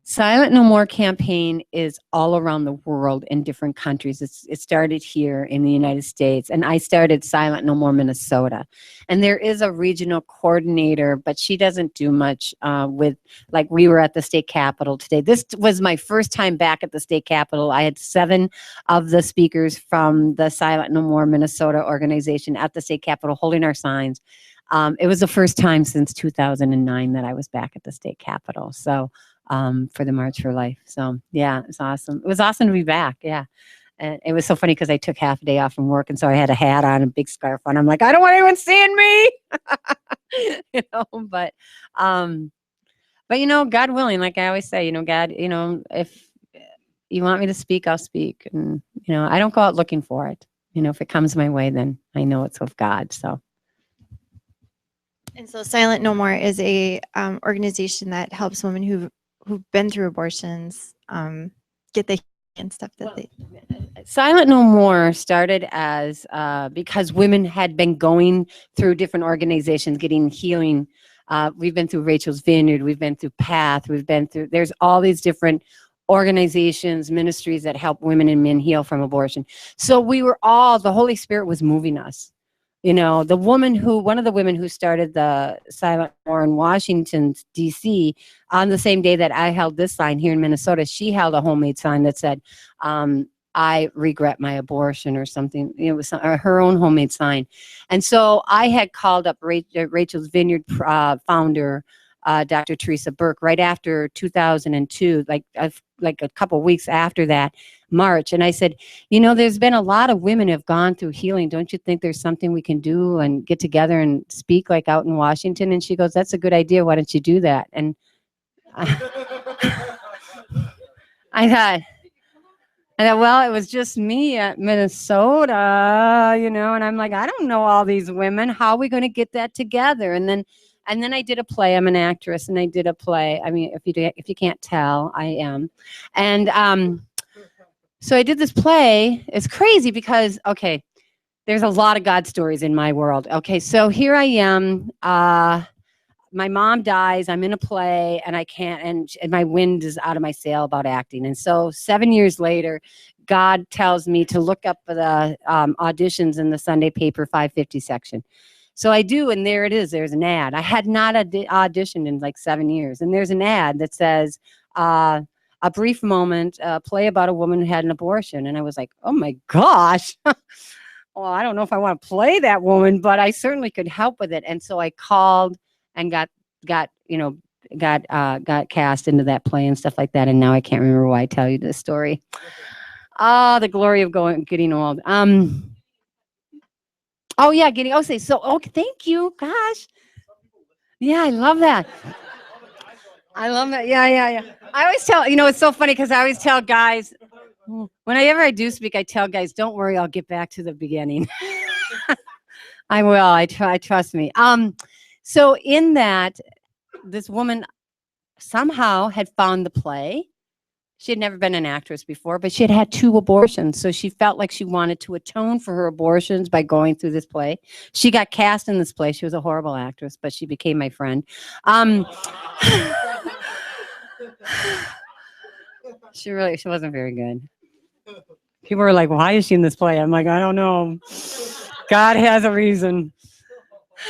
Silent No More campaign is all around the world in different countries. It started here in the United States, and I started Silent No More Minnesota. And there is a regional coordinator, but she doesn't do much with, like, we were at the state capitol today. This was my first time back at the state capitol. I had 7 of the speakers from the Silent No More Minnesota organization at the state capitol holding our signs. It was the first time since 2009 that I was back at the state capitol. So for the March for Life. So yeah, it's awesome. It was awesome to be back. Yeah. And it was so funny because I took half a day off from work. And so I had a hat on, a big scarf on. I'm like, I don't want anyone seeing me, but God willing, like I always say, God, if you want me to speak, I'll speak. And, I don't go out looking for it. If it comes my way, then I know it's of God. So. And so Silent No More is a organization that helps women who've been through abortions get the and stuff that they. Silent No More started as because women had been going through different organizations getting healing. We've been through Rachel's Vineyard, we've been through Path, there's all these different organizations, ministries that help women and men heal from abortion. So the Holy Spirit was moving us. One of the women who started the Silent No More in Washington, D.C., on the same day that I held this sign here in Minnesota, she held a homemade sign that said, I regret my abortion or something. It was her own homemade sign. And so I had called up Rachel's Vineyard founder, Dr. Teresa Burke, right after 2002, like a couple weeks after that, March. And I said, there's been a lot of women who have gone through healing. Don't you think there's something we can do and get together and speak like out in Washington? And she goes, that's a good idea. Why don't you do that? And I thought, well, it was just me at Minnesota, and I'm like, I don't know all these women. How are we going to get that together? And then I did a play. I'm an actress, and I did a play. I mean, if you can't tell, I am. And so I did this play. It's crazy because, okay, there's a lot of God stories in my world. Okay, so here I am. My mom dies. I'm in a play, and I can't. And my wind is out of my sail about acting. And so 7 years later, God tells me to look up the auditions in the Sunday paper 550 section. So I do, and there it is. There's an ad. I had not auditioned in like 7 years, and there's an ad that says, a brief moment, play about a woman who had an abortion. And I was like, oh my gosh. Well, I don't know if I want to play that woman, but I certainly could help with it. And so I called and got cast into that play and stuff like that. And now I can't remember why I tell you this story. The glory of getting old. Oh yeah, thank you. Gosh. Yeah, I love that. I love that. Yeah. I always tell, it's so funny because I always tell guys, whenever I do speak, I tell guys, don't worry, I'll get back to the beginning. I will. I try. Trust me. So in that, this woman somehow had found the play. She had never been an actress before, but she had had 2 abortions. So she felt like she wanted to atone for her abortions by going through this play. She got cast in this play. She was a horrible actress, but she became my friend. She wasn't very good. People were like, why is she in this play? I'm like, I don't know. God has a reason.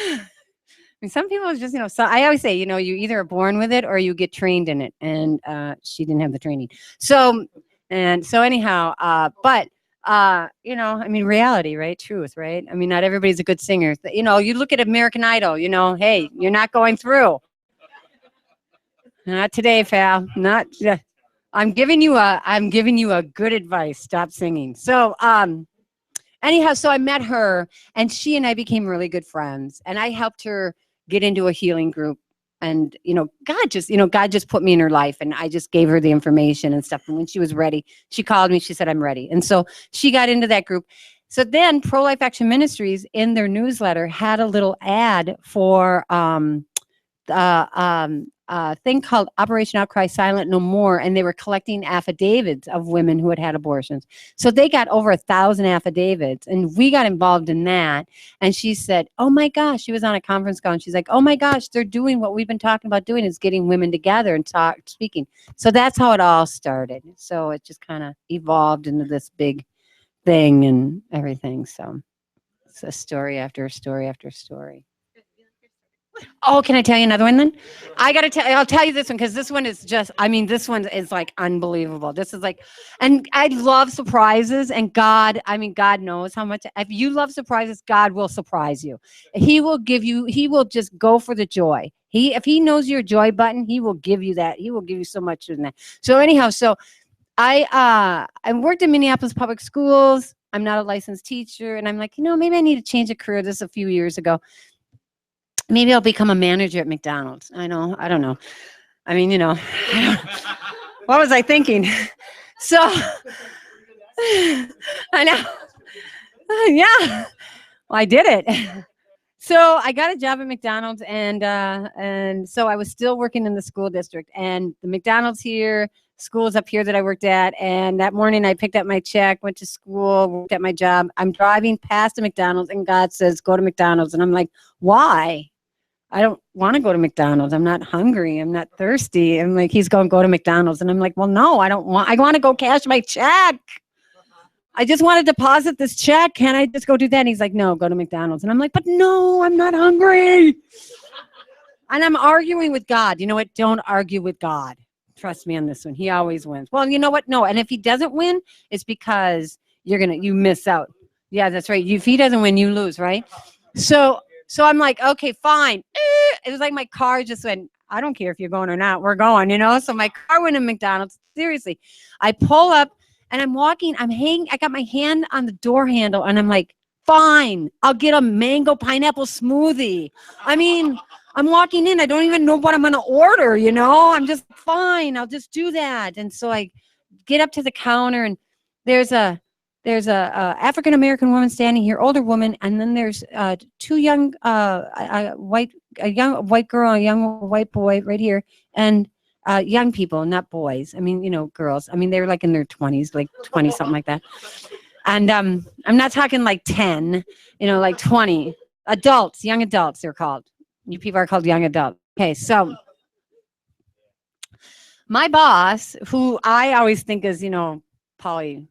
I mean, some people just, so I always say, you either are born with it or you get trained in it. And she didn't have the training. So anyhow, I mean, reality, right? Truth, right? I mean, not everybody's a good singer. You look at American Idol, hey, you're not going through. Not today, pal. Not. I'm giving you a good advice. Stop singing. So, anyhow, so I met her, and she and I became really good friends, and I helped her get into a healing group. And God just put me in her life, and I just gave her the information and stuff. And when she was ready, she called me. She said, "I'm ready." And so she got into that group. So then, Pro Life Action Ministries in their newsletter had a little ad for thing called Operation Outcry Silent No More, and they were collecting affidavits of women who had had abortions. So they got over 1,000 affidavits, and we got involved in that. And she said, oh my gosh, she was on a conference call, and she's like, oh my gosh, they're doing what we've been talking about doing, is getting women together and speaking. So that's how it all started. So it just kind of evolved into this big thing and everything. So it's a story after story after story. Oh, can I tell you another one then? I'll tell you this one, because this one is just, this one is like unbelievable. This is like, and I love surprises, and God knows how much. If you love surprises, God will surprise you. He will just go for the joy. If he knows your joy button, he will give you that. He will give you so much in that. So anyhow, I worked in Minneapolis public schools. I'm not a licensed teacher, and I'm like, maybe I need to change a career. This a few years ago. Maybe I'll become a manager at McDonald's. I don't know. I mean, what was I thinking? So, I know. Yeah, well, I did it. So I got a job at McDonald's, and so I was still working in the school district, and the McDonald's here, schools up here that I worked at. And that morning I picked up my check, went to school, worked at my job. I'm driving past a McDonald's, and God says, go to McDonald's. And I'm like, why? I don't want to go to McDonald's. I'm not hungry. I'm not thirsty. I'm like, he's going to go to McDonald's. And I'm like, well, no, I want to go cash my check. I just want to deposit this check. Can I just go do that? And he's like, no, go to McDonald's. And I'm like, but no, I'm not hungry. And I'm arguing with God. You know what? Don't argue with God. Trust me on this one. He always wins. Well, you know what? No. And if he doesn't win, it's because you miss out. Yeah, that's right. If he doesn't win, you lose, right? So I'm like, okay, fine. It was like my car just went, I don't care if you're going or not. We're going, So my car went to McDonald's. Seriously. I pull up and I'm walking. I got my hand on the door handle, and I'm like, fine. I'll get a mango pineapple smoothie. I'm walking in. I don't even know what I'm going to order, I'm just fine. I'll just do that. And so I get up to the counter, and there's a African-American woman standing here, older woman, and then there's 2 young a young white girl, a young white boy right here, and young people, not boys. Girls. They were like in their 20s, like 20 something like that. And I'm not talking like 10, like 20 adults, young adults. They're called. You people are called young adults. Okay, so my boss, who I always think is Polly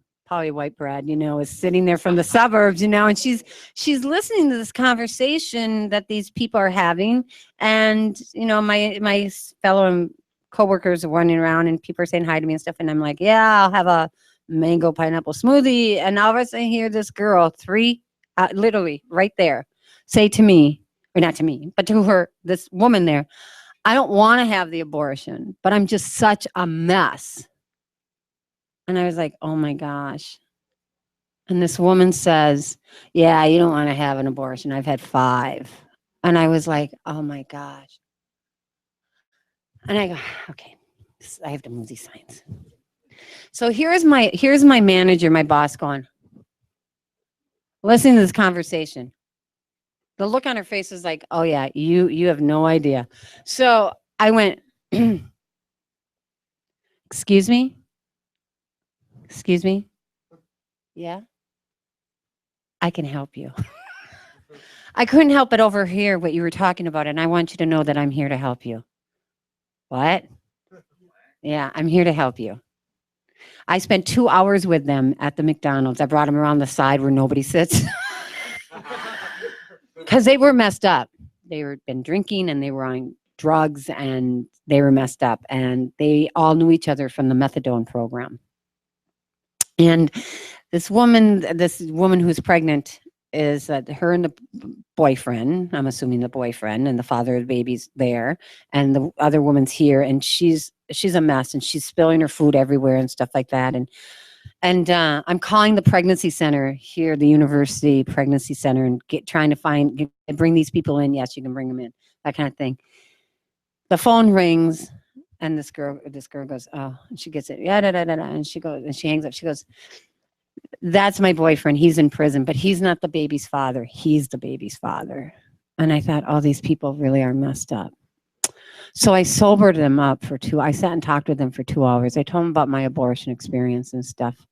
white bread, is sitting there from the suburbs, and she's listening to this conversation that these people are having. And, my fellow coworkers are running around and people are saying hi to me and stuff. And I'm like, yeah, I'll have a mango pineapple smoothie. And all of a sudden I hear this girl, literally right there, say to me, or not to me, but to her, this woman there, I don't want to have the abortion, but I'm just such a mess. And I was like, oh my gosh. And this woman says, yeah, you don't want to have an abortion. I've had 5. And I was like, oh my gosh. And I go, okay, I have to move these signs. So here's my manager, my boss going, listening to this conversation. The look on her face is like, oh yeah, you have no idea. So I went, excuse me? Excuse me? Yeah? I can help you. I couldn't help but overhear what you were talking about, and I want you to know that I'm here to help you. What? Yeah, I'm here to help you. I spent 2 hours with them at the McDonald's. I brought them around the side where nobody sits. Because they were messed up. They were been drinking and they were on drugs and they were messed up. And they all knew each other from the methadone program. And this woman who's pregnant is her and the boyfriend, I'm assuming the boyfriend and the father of the baby's there, and the other woman's here, and she's a mess and she's spilling her food everywhere and stuff like that. And I'm calling the pregnancy center here, the university pregnancy center, and trying to bring these people in. Yes, you can bring them in, that kind of thing. The phone rings, and this girl goes, oh, and she gets it, yeah, da, da, da, da, and she goes, and she hangs up. She goes, that's my boyfriend. He's in prison, but he's not the baby's father. He's the baby's father. And I thought, oh, these people really are messed up. So I sobered them up I sat and talked with them for 2 hours. I told them about my abortion experience and stuff.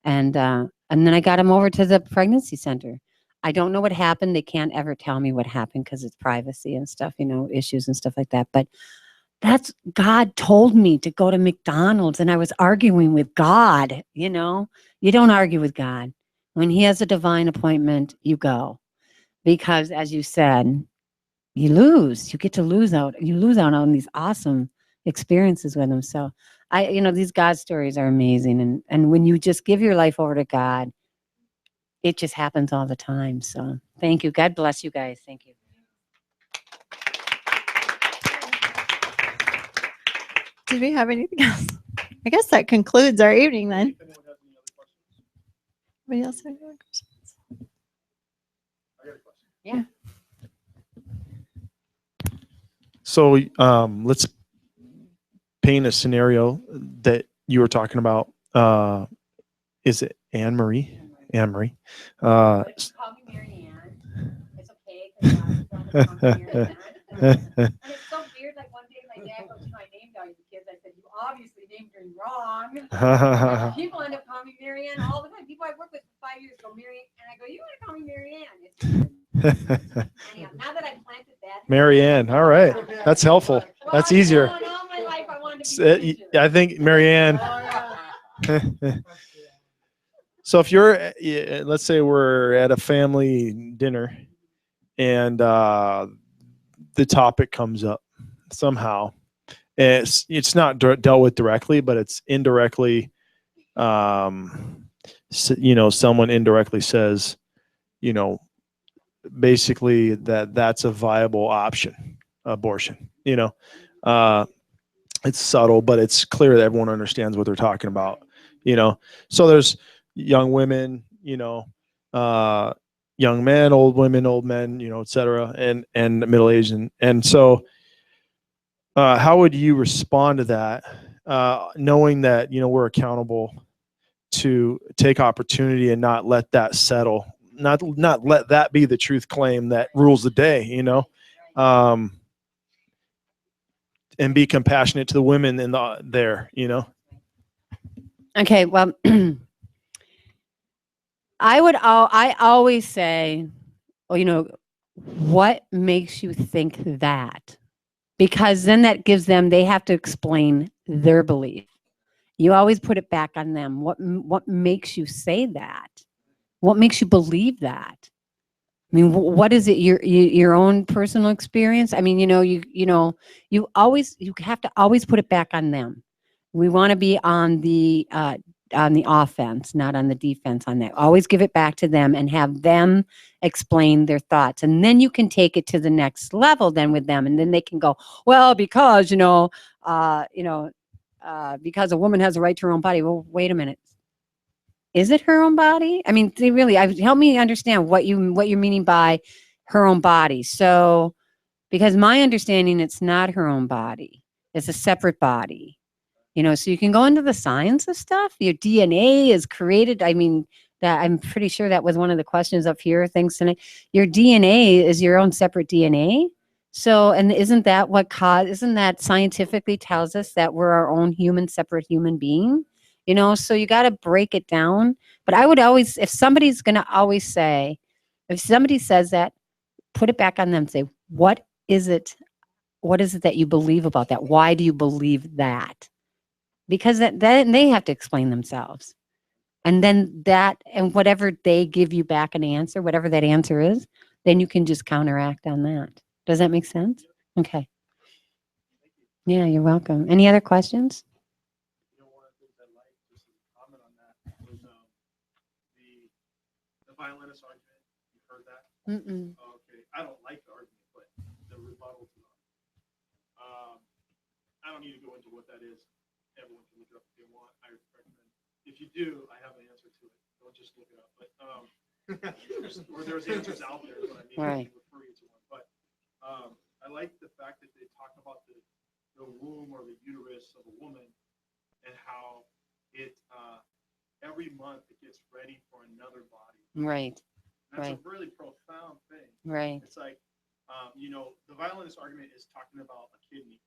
And then I got them over to the pregnancy center. I don't know what happened. They can't ever tell me what happened because it's privacy and stuff, issues and stuff like that. But God told me to go to McDonald's, and I was arguing with God. You don't argue with God. When he has a divine appointment, you go. Because as you said, you lose. You get to lose out. You lose out on these awesome experiences with him. So these God stories are amazing. And when you just give your life over to God, it just happens all the time. So thank you. God bless you guys. Thank you. Did we have anything else? I guess that concludes our evening then. Anybody else have any questions? Yeah. So let's paint a scenario that you were talking about. Is it Anne Marie? Anne Marie. Call me Mary Ann. It's okay. And it's so weird. Like one day my dad goes, I named all you kids. I said, you obviously named her wrong. People end up calling me Mary Ann all the time. People I work with for 5 years go, Mary Ann. And I go, you want to call me Mary Ann? Anyhow, now that I've planted that. Mary Ann. All right. That's helpful. That's easier. All my life I wanted to be I think Mary Ann. So if let's say we're at a family dinner and the topic comes up somehow, and it's not dealt with directly, but it's indirectly, someone indirectly says, basically that's a viable option, abortion. It's subtle, but it's clear that everyone understands what they're talking about. So there's young women, young men, old women, old men, et cetera, and middle-aged. And so how would you respond to that, knowing that, we're accountable to take opportunity and not let that settle, not let that be the truth claim that rules the day, and be compassionate to the women there. Okay, well, I always say, well, what makes you think that? Because then that gives them, they have to explain their belief. You always put it back on them. What makes you say that? What makes you believe that? I mean, what is it? Your own personal experience? I mean, you have to always put it back on them. We want to be on the offense, not on the defense on that. Always give it back to them and have them explain their thoughts. And then you can take it to the next level then with them. And then they can go, well, because, because a woman has a right to her own body. Well, wait a minute. Is it her own body? I mean, help me understand what you're meaning by her own body. So, because my understanding, it's not her own body. It's a separate body. So you can go into the science of stuff. Your DNA is created. I mean, that I'm pretty sure that was one of the questions up here. Thanks tonight. Your DNA is your own separate DNA. So, and isn't that scientifically tells us that we're our own separate human being? So you got to break it down. But I would always, if somebody says that, put it back on them. Say, what is it that you believe about that? Why do you believe that? Because then they have to explain themselves. And then and whatever they give you back an answer, whatever that answer is, then you can just counteract on that. Does that make sense? Okay. Yeah, you're welcome. Any other questions? One of the things I like, just to comment on that, was the violinist argument. You've heard that? Mm-mm. Okay. I don't like the argument, but the rebuttal to it. I don't need to go into what that is. Everyone can look it up if they want. I recommend. If you do, I have an answer to it. Don't just look it up. But there's answers out there, but I mean, Right. I can refer you to one. But I like the fact that they talk about the womb or the uterus of a woman and how it every month it gets ready for another body. Right. And that's Right. a really profound thing. Right. It's like, the violinist argument is talking about a kidney.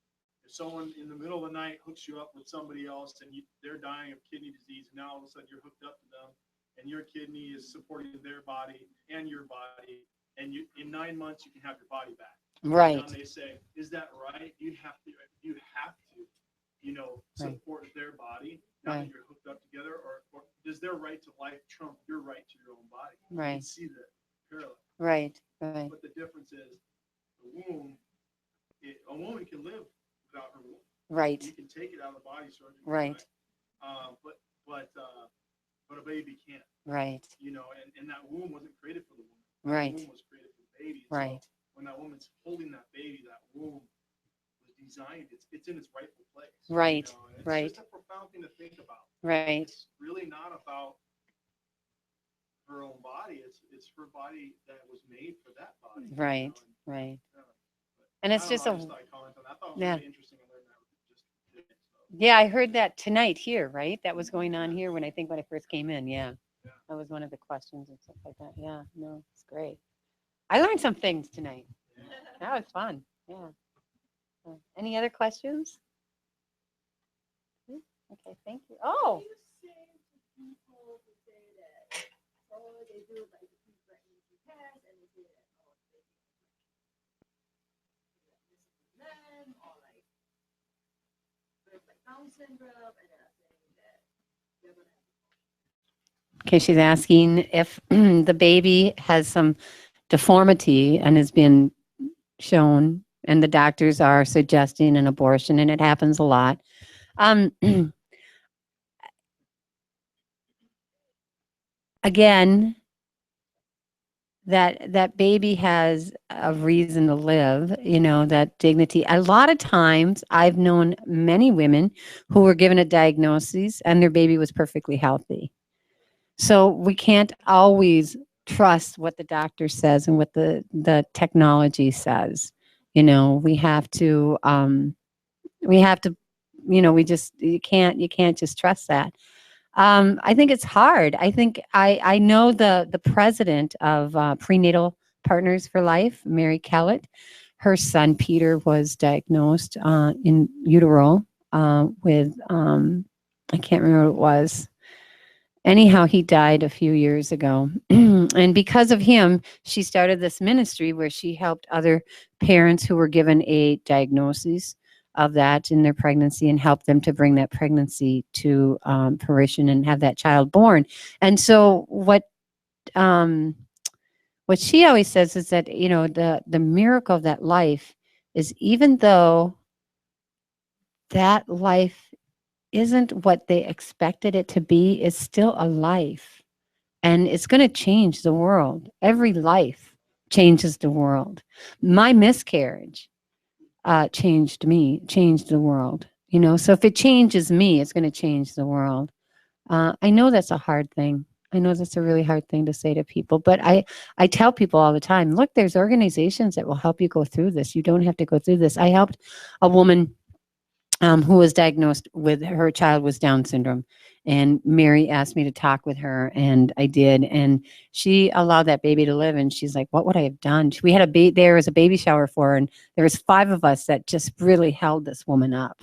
If someone in the middle of the night hooks you up with somebody else and they're dying of kidney disease, and now all of a sudden you're hooked up to them and your kidney is supporting their body and your body, and in 9 months you can have your body back. Right. And they say, is that right? You have to, support their body now that you're hooked up together, or does their right to life trump your right to your own body? Right. You can see the parallel. Right. Right. But the difference is the womb. A woman can live without her womb. Right. You can take it out of the body surgery. Right. But a baby can't. Right. And that womb wasn't created for the woman. Right. The womb was created for the baby. Right. So when that woman's holding that baby, that womb was designed. It's in its rightful place. Right. It's Right. just a profound thing to think about. Right. It's really not about her own body. It's her body that was made for that body. Right. Right. And it's just I just thought I'd comment on that. I thought it was really interesting. I learned that just today. So. Yeah, I heard that tonight here, right? That was going on here when I first came in. Yeah. That was one of the questions and stuff like that. Yeah, no, it's great. I learned some things tonight. That was fun. Yeah. Any other questions? Okay, thank you. Oh. Okay, she's asking if the baby has some deformity and has been shown, and the doctors are suggesting an abortion, and it happens a lot. Again, that baby has a reason to live, that dignity. A lot of times I've known many women who were given a diagnosis and their baby was perfectly healthy. So we can't always trust what the doctor says and what the technology says. We have to you can't just trust that. I think it's hard. I think I know the president of Prenatal Partners for Life, Marie Cosgrove. Her son Peter was diagnosed in utero with I can't remember what it was. Anyhow, he died a few years ago. And because of him, she started this ministry where she helped other parents who were given a diagnosis of that in their pregnancy and help them to bring that pregnancy to fruition and have that child born. And so what what she always says is that, the miracle of that life is, even though that life isn't what they expected it to be, is still a life, and it's going to change the world. Every life changes the world. My miscarriage changed me, changed the world. So if it changes me, it's going to change the world. I know that's a hard thing. I know that's a really hard thing to say to people, but I tell people all the time, look, there's organizations that will help you go through this. You don't have to go through this. I helped a woman who was diagnosed with, her child was Down syndrome. And Mary asked me to talk with her, and I did. And she allowed that baby to live. And she's like, "What would I have done?" We had there was a baby shower for her, and there was 5 of us that just really held this woman up.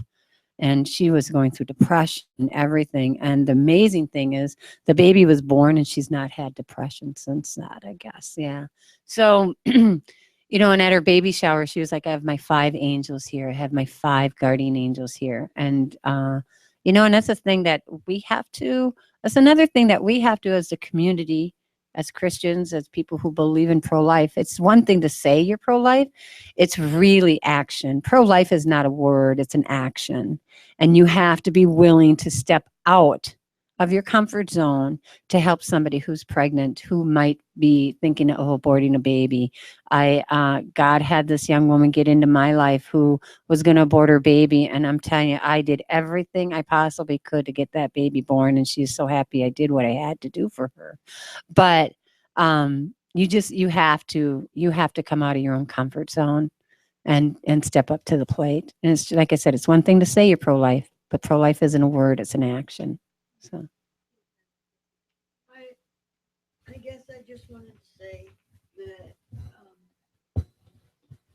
And she was going through depression and everything. And the amazing thing is, the baby was born, and she's not had depression since that, I guess. Yeah. So, and at her baby shower, she was like, "I have my 5 angels here. I have my 5 guardian angels here." And, and that's a thing that we have to, that's another thing that we have to, as a community, as Christians, as people who believe in pro-life. It's one thing to say you're pro-life. It's really action. Pro-life is not a word, it's an action. And you have to be willing to step out of your comfort zone to help somebody who's pregnant, who might be thinking of aborting a baby. God had this young woman get into my life who was going to abort her baby, and I'm telling you, I did everything I possibly could to get that baby born, and she's so happy I did what I had to do for her. But you have to come out of your own comfort zone and step up to the plate. And it's like I said, it's one thing to say you're pro-life, but pro-life isn't a word, it's an action. So I guess I just wanted to say that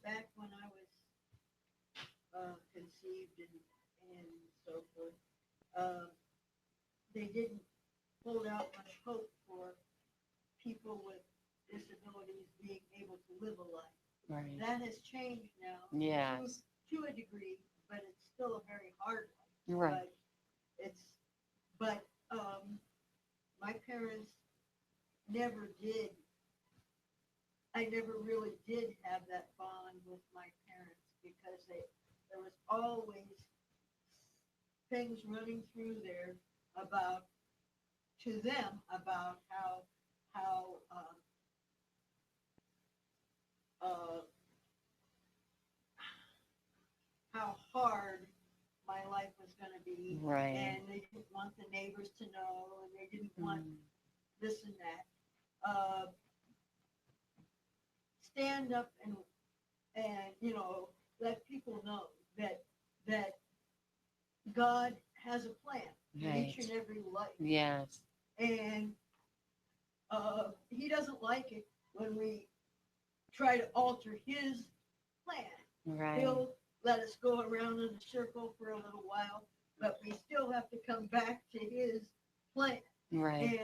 back when I was conceived and so forth, uh, they didn't hold out much hope for people with disabilities being able to live a life. right. That has changed now Yes. to a degree, but it's still a very hard life. Right. But it's but my parents never did. I never really did have that bond with my parents because there was always things running through there about to them about how uh, how hard my life was going to be, Right. and they didn't want the neighbors to know, and they didn't want this and that. Stand up and let people know that God has a plan in each and every life, Yes. and He doesn't like it when we try to alter His plan. Right. He'll let us go around in a circle for a little while, but we still have to come back to His plan. Right.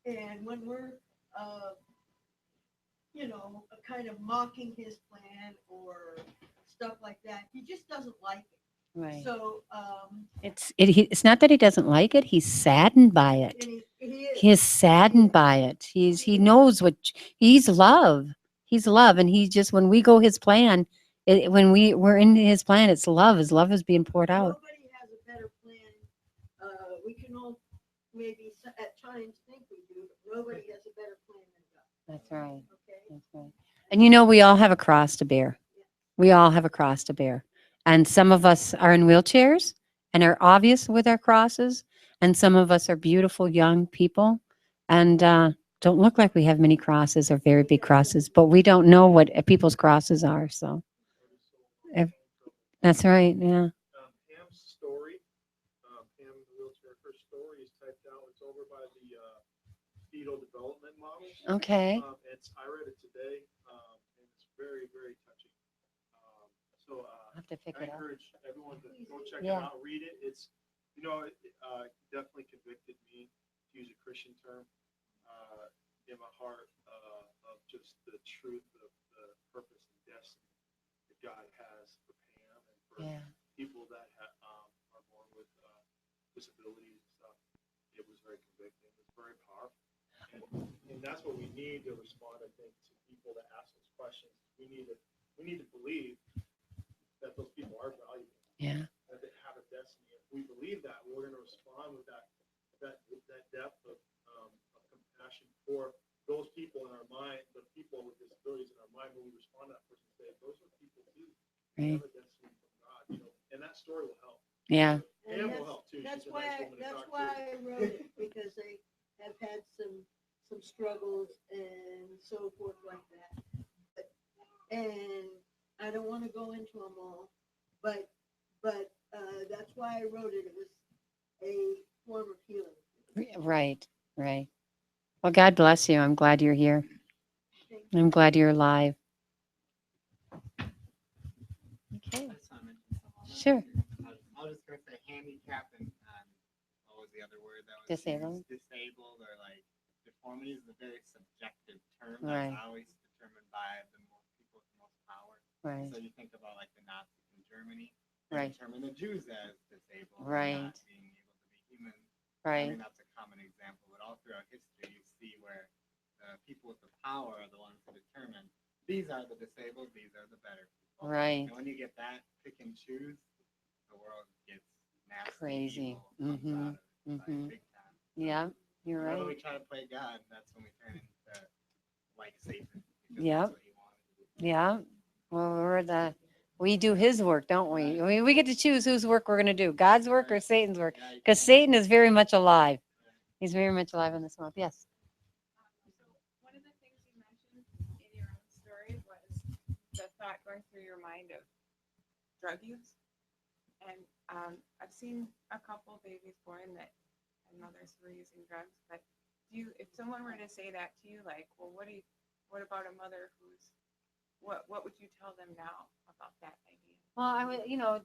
And when we're kind of mocking His plan or stuff like that, He just doesn't like it. Right. So It's not that he doesn't like it, he's saddened by it. and he is. He is saddened by it. He knows he's love. He's love, and he just, when we go his plan, when we're in his plan, it's love. His love is being poured out. Nobody has a better plan. We can all maybe at times think we do, but nobody has a better plan than God. That's right. Okay. That's right. And we all have a cross to bear. We all have a cross to bear. And some of us are in wheelchairs and are obvious with our crosses. And some of us are beautiful young people and don't look like we have many crosses or very big crosses, but we don't know what people's crosses are. So that's right. Yeah. Pam's story, Pam the wheelchair, her story is typed out. It's over by the fetal development model. Okay. I read it today, and it's very, very touching. So I'll have to pick I it up. encourage everyone to go check Yeah. it out, read it. It's, definitely convicted me, to use a Christian term, in my heart, of just the truth of the purpose and destiny that God has for Pam and for people that are born with disabilities and stuff. It was very convicting. It was very powerful. And that's what we need to respond, I think, to people people that ask those questions. We need to believe that those people are valuable, Yeah. that they have a destiny. If we believe that, we're going to respond with that depth of compassion for those people in our mind, the people with disabilities in our mind. When we respond to that person, say, those are people too. They Right. have a destiny from God, and that story will help. Yeah. And will help too. That's She's a why nice woman to talk to. I wrote it, because they have had some struggles and so forth like that. And I don't want to go into them all, but that's why I wrote it. It was a form of healing. Right. Right. Well, God bless you. I'm glad you're here. I'm glad you're alive. Okay. Sure. I'll just go say handicap and what was the other word that was Disabled. used? Disabled or like deformity is a very subjective term Right. that's always determined by the most people with the most power. Right. So you think about like the Nazis in Germany, Right. they determined the Jews as disabled, Right. not being able to be human. I Right. mean that's a common example, but all throughout history you see where the people with the power are the ones who determine these are the disabled, these are the better people. Right. And when you get that pick and choose, the world gets nasty. Crazy. Evil comes Mhm. out of it, like, Mhm. big time. Yeah. You're Whenever right. we try to play God, that's when we turn into like Satan. Because Yep. that's what he wanted to do. Yeah. Well, we do his work, don't we? I mean, we get to choose whose work we're going to do, God's work or Satan's work, Yeah, you because can't- Satan is very much alive. He's very much alive in this world. Yes. So one of the things you mentioned in your own story was the thought going through your mind of drug use. And I've seen a couple babies born that had mothers who were using drugs. But if someone were to say that to you, like, well, what about a mother what would you tell them now about that idea? Well, I would,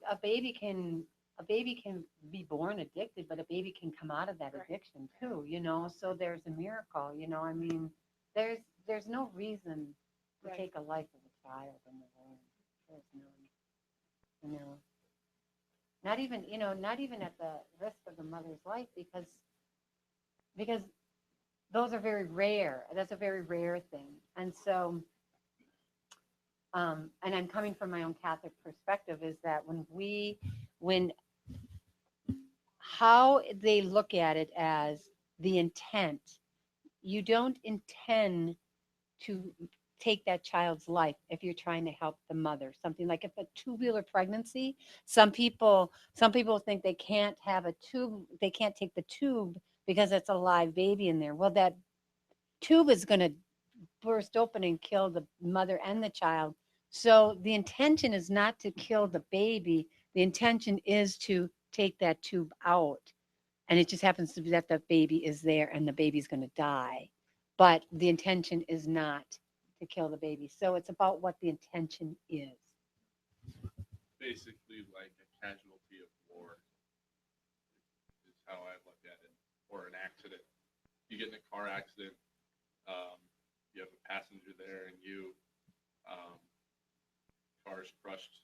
a baby can be born addicted, but a baby can come out of that Right. addiction too, So there's a miracle, I mean, there's no reason to Right. take a life of a child in the womb. There's none. Not even at the risk of the mother's life, because those are very rare. That's a very rare thing. And so, and I'm coming from my own Catholic perspective, is that when how they look at it as the intent, you don't intend to take that child's life if you're trying to help the mother. Something like if a two-wheeler pregnancy, some people think they can't have a tube, they can't take the tube because it's a live baby in there. Well, that tube is going to burst open and kill the mother and the child. So the intention is not to kill the baby. The intention is to take that tube out. And it just happens to be that the baby is there and the baby's going to die. But the intention is not to kill the baby. So it's about what the intention is. Basically like a casualty of war is how I look at it, or an accident. You get in a car accident, you have a passenger there and car's crushed.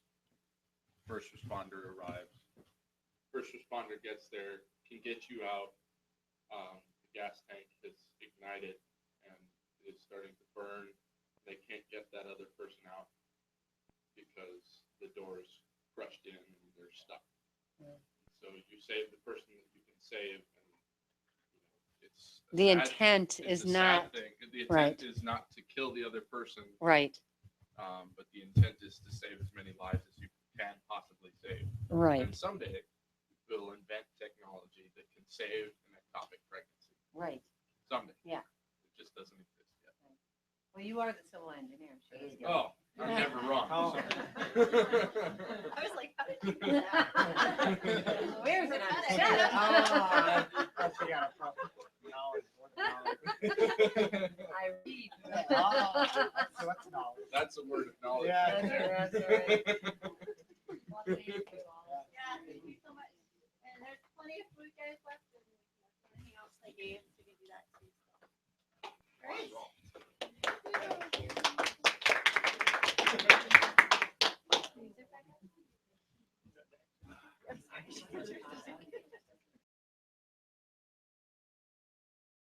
First responder arrives. First responder gets there, can get you out. The gas tank is ignited and is starting to burn. They can't get that other person out because the door's crushed in and they're stuck. Yeah. So you save the person that you can save, and it's The intent is not thing. The intent right. is not to kill the other person, right. But the intent is to save as many lives as you can possibly save. Right. And someday we'll invent technology that can save an ectopic pregnancy. Right. Someday. Yeah. It just doesn't exist yet. Well, you are the civil engineer. So Oh, I'm never wrong. Oh. I was like, how did you do that? Where's it on? Shut Shut up. up. She got a problem. Knowledge. What knowledge? I read. Oh, so what's knowledge? That's a word of knowledge. Yeah, right there. that's right. Well, thank you all. Yeah, thank you so much. And there's plenty of food guys left and anything else they gave to give you that too. So. Great. Music back up?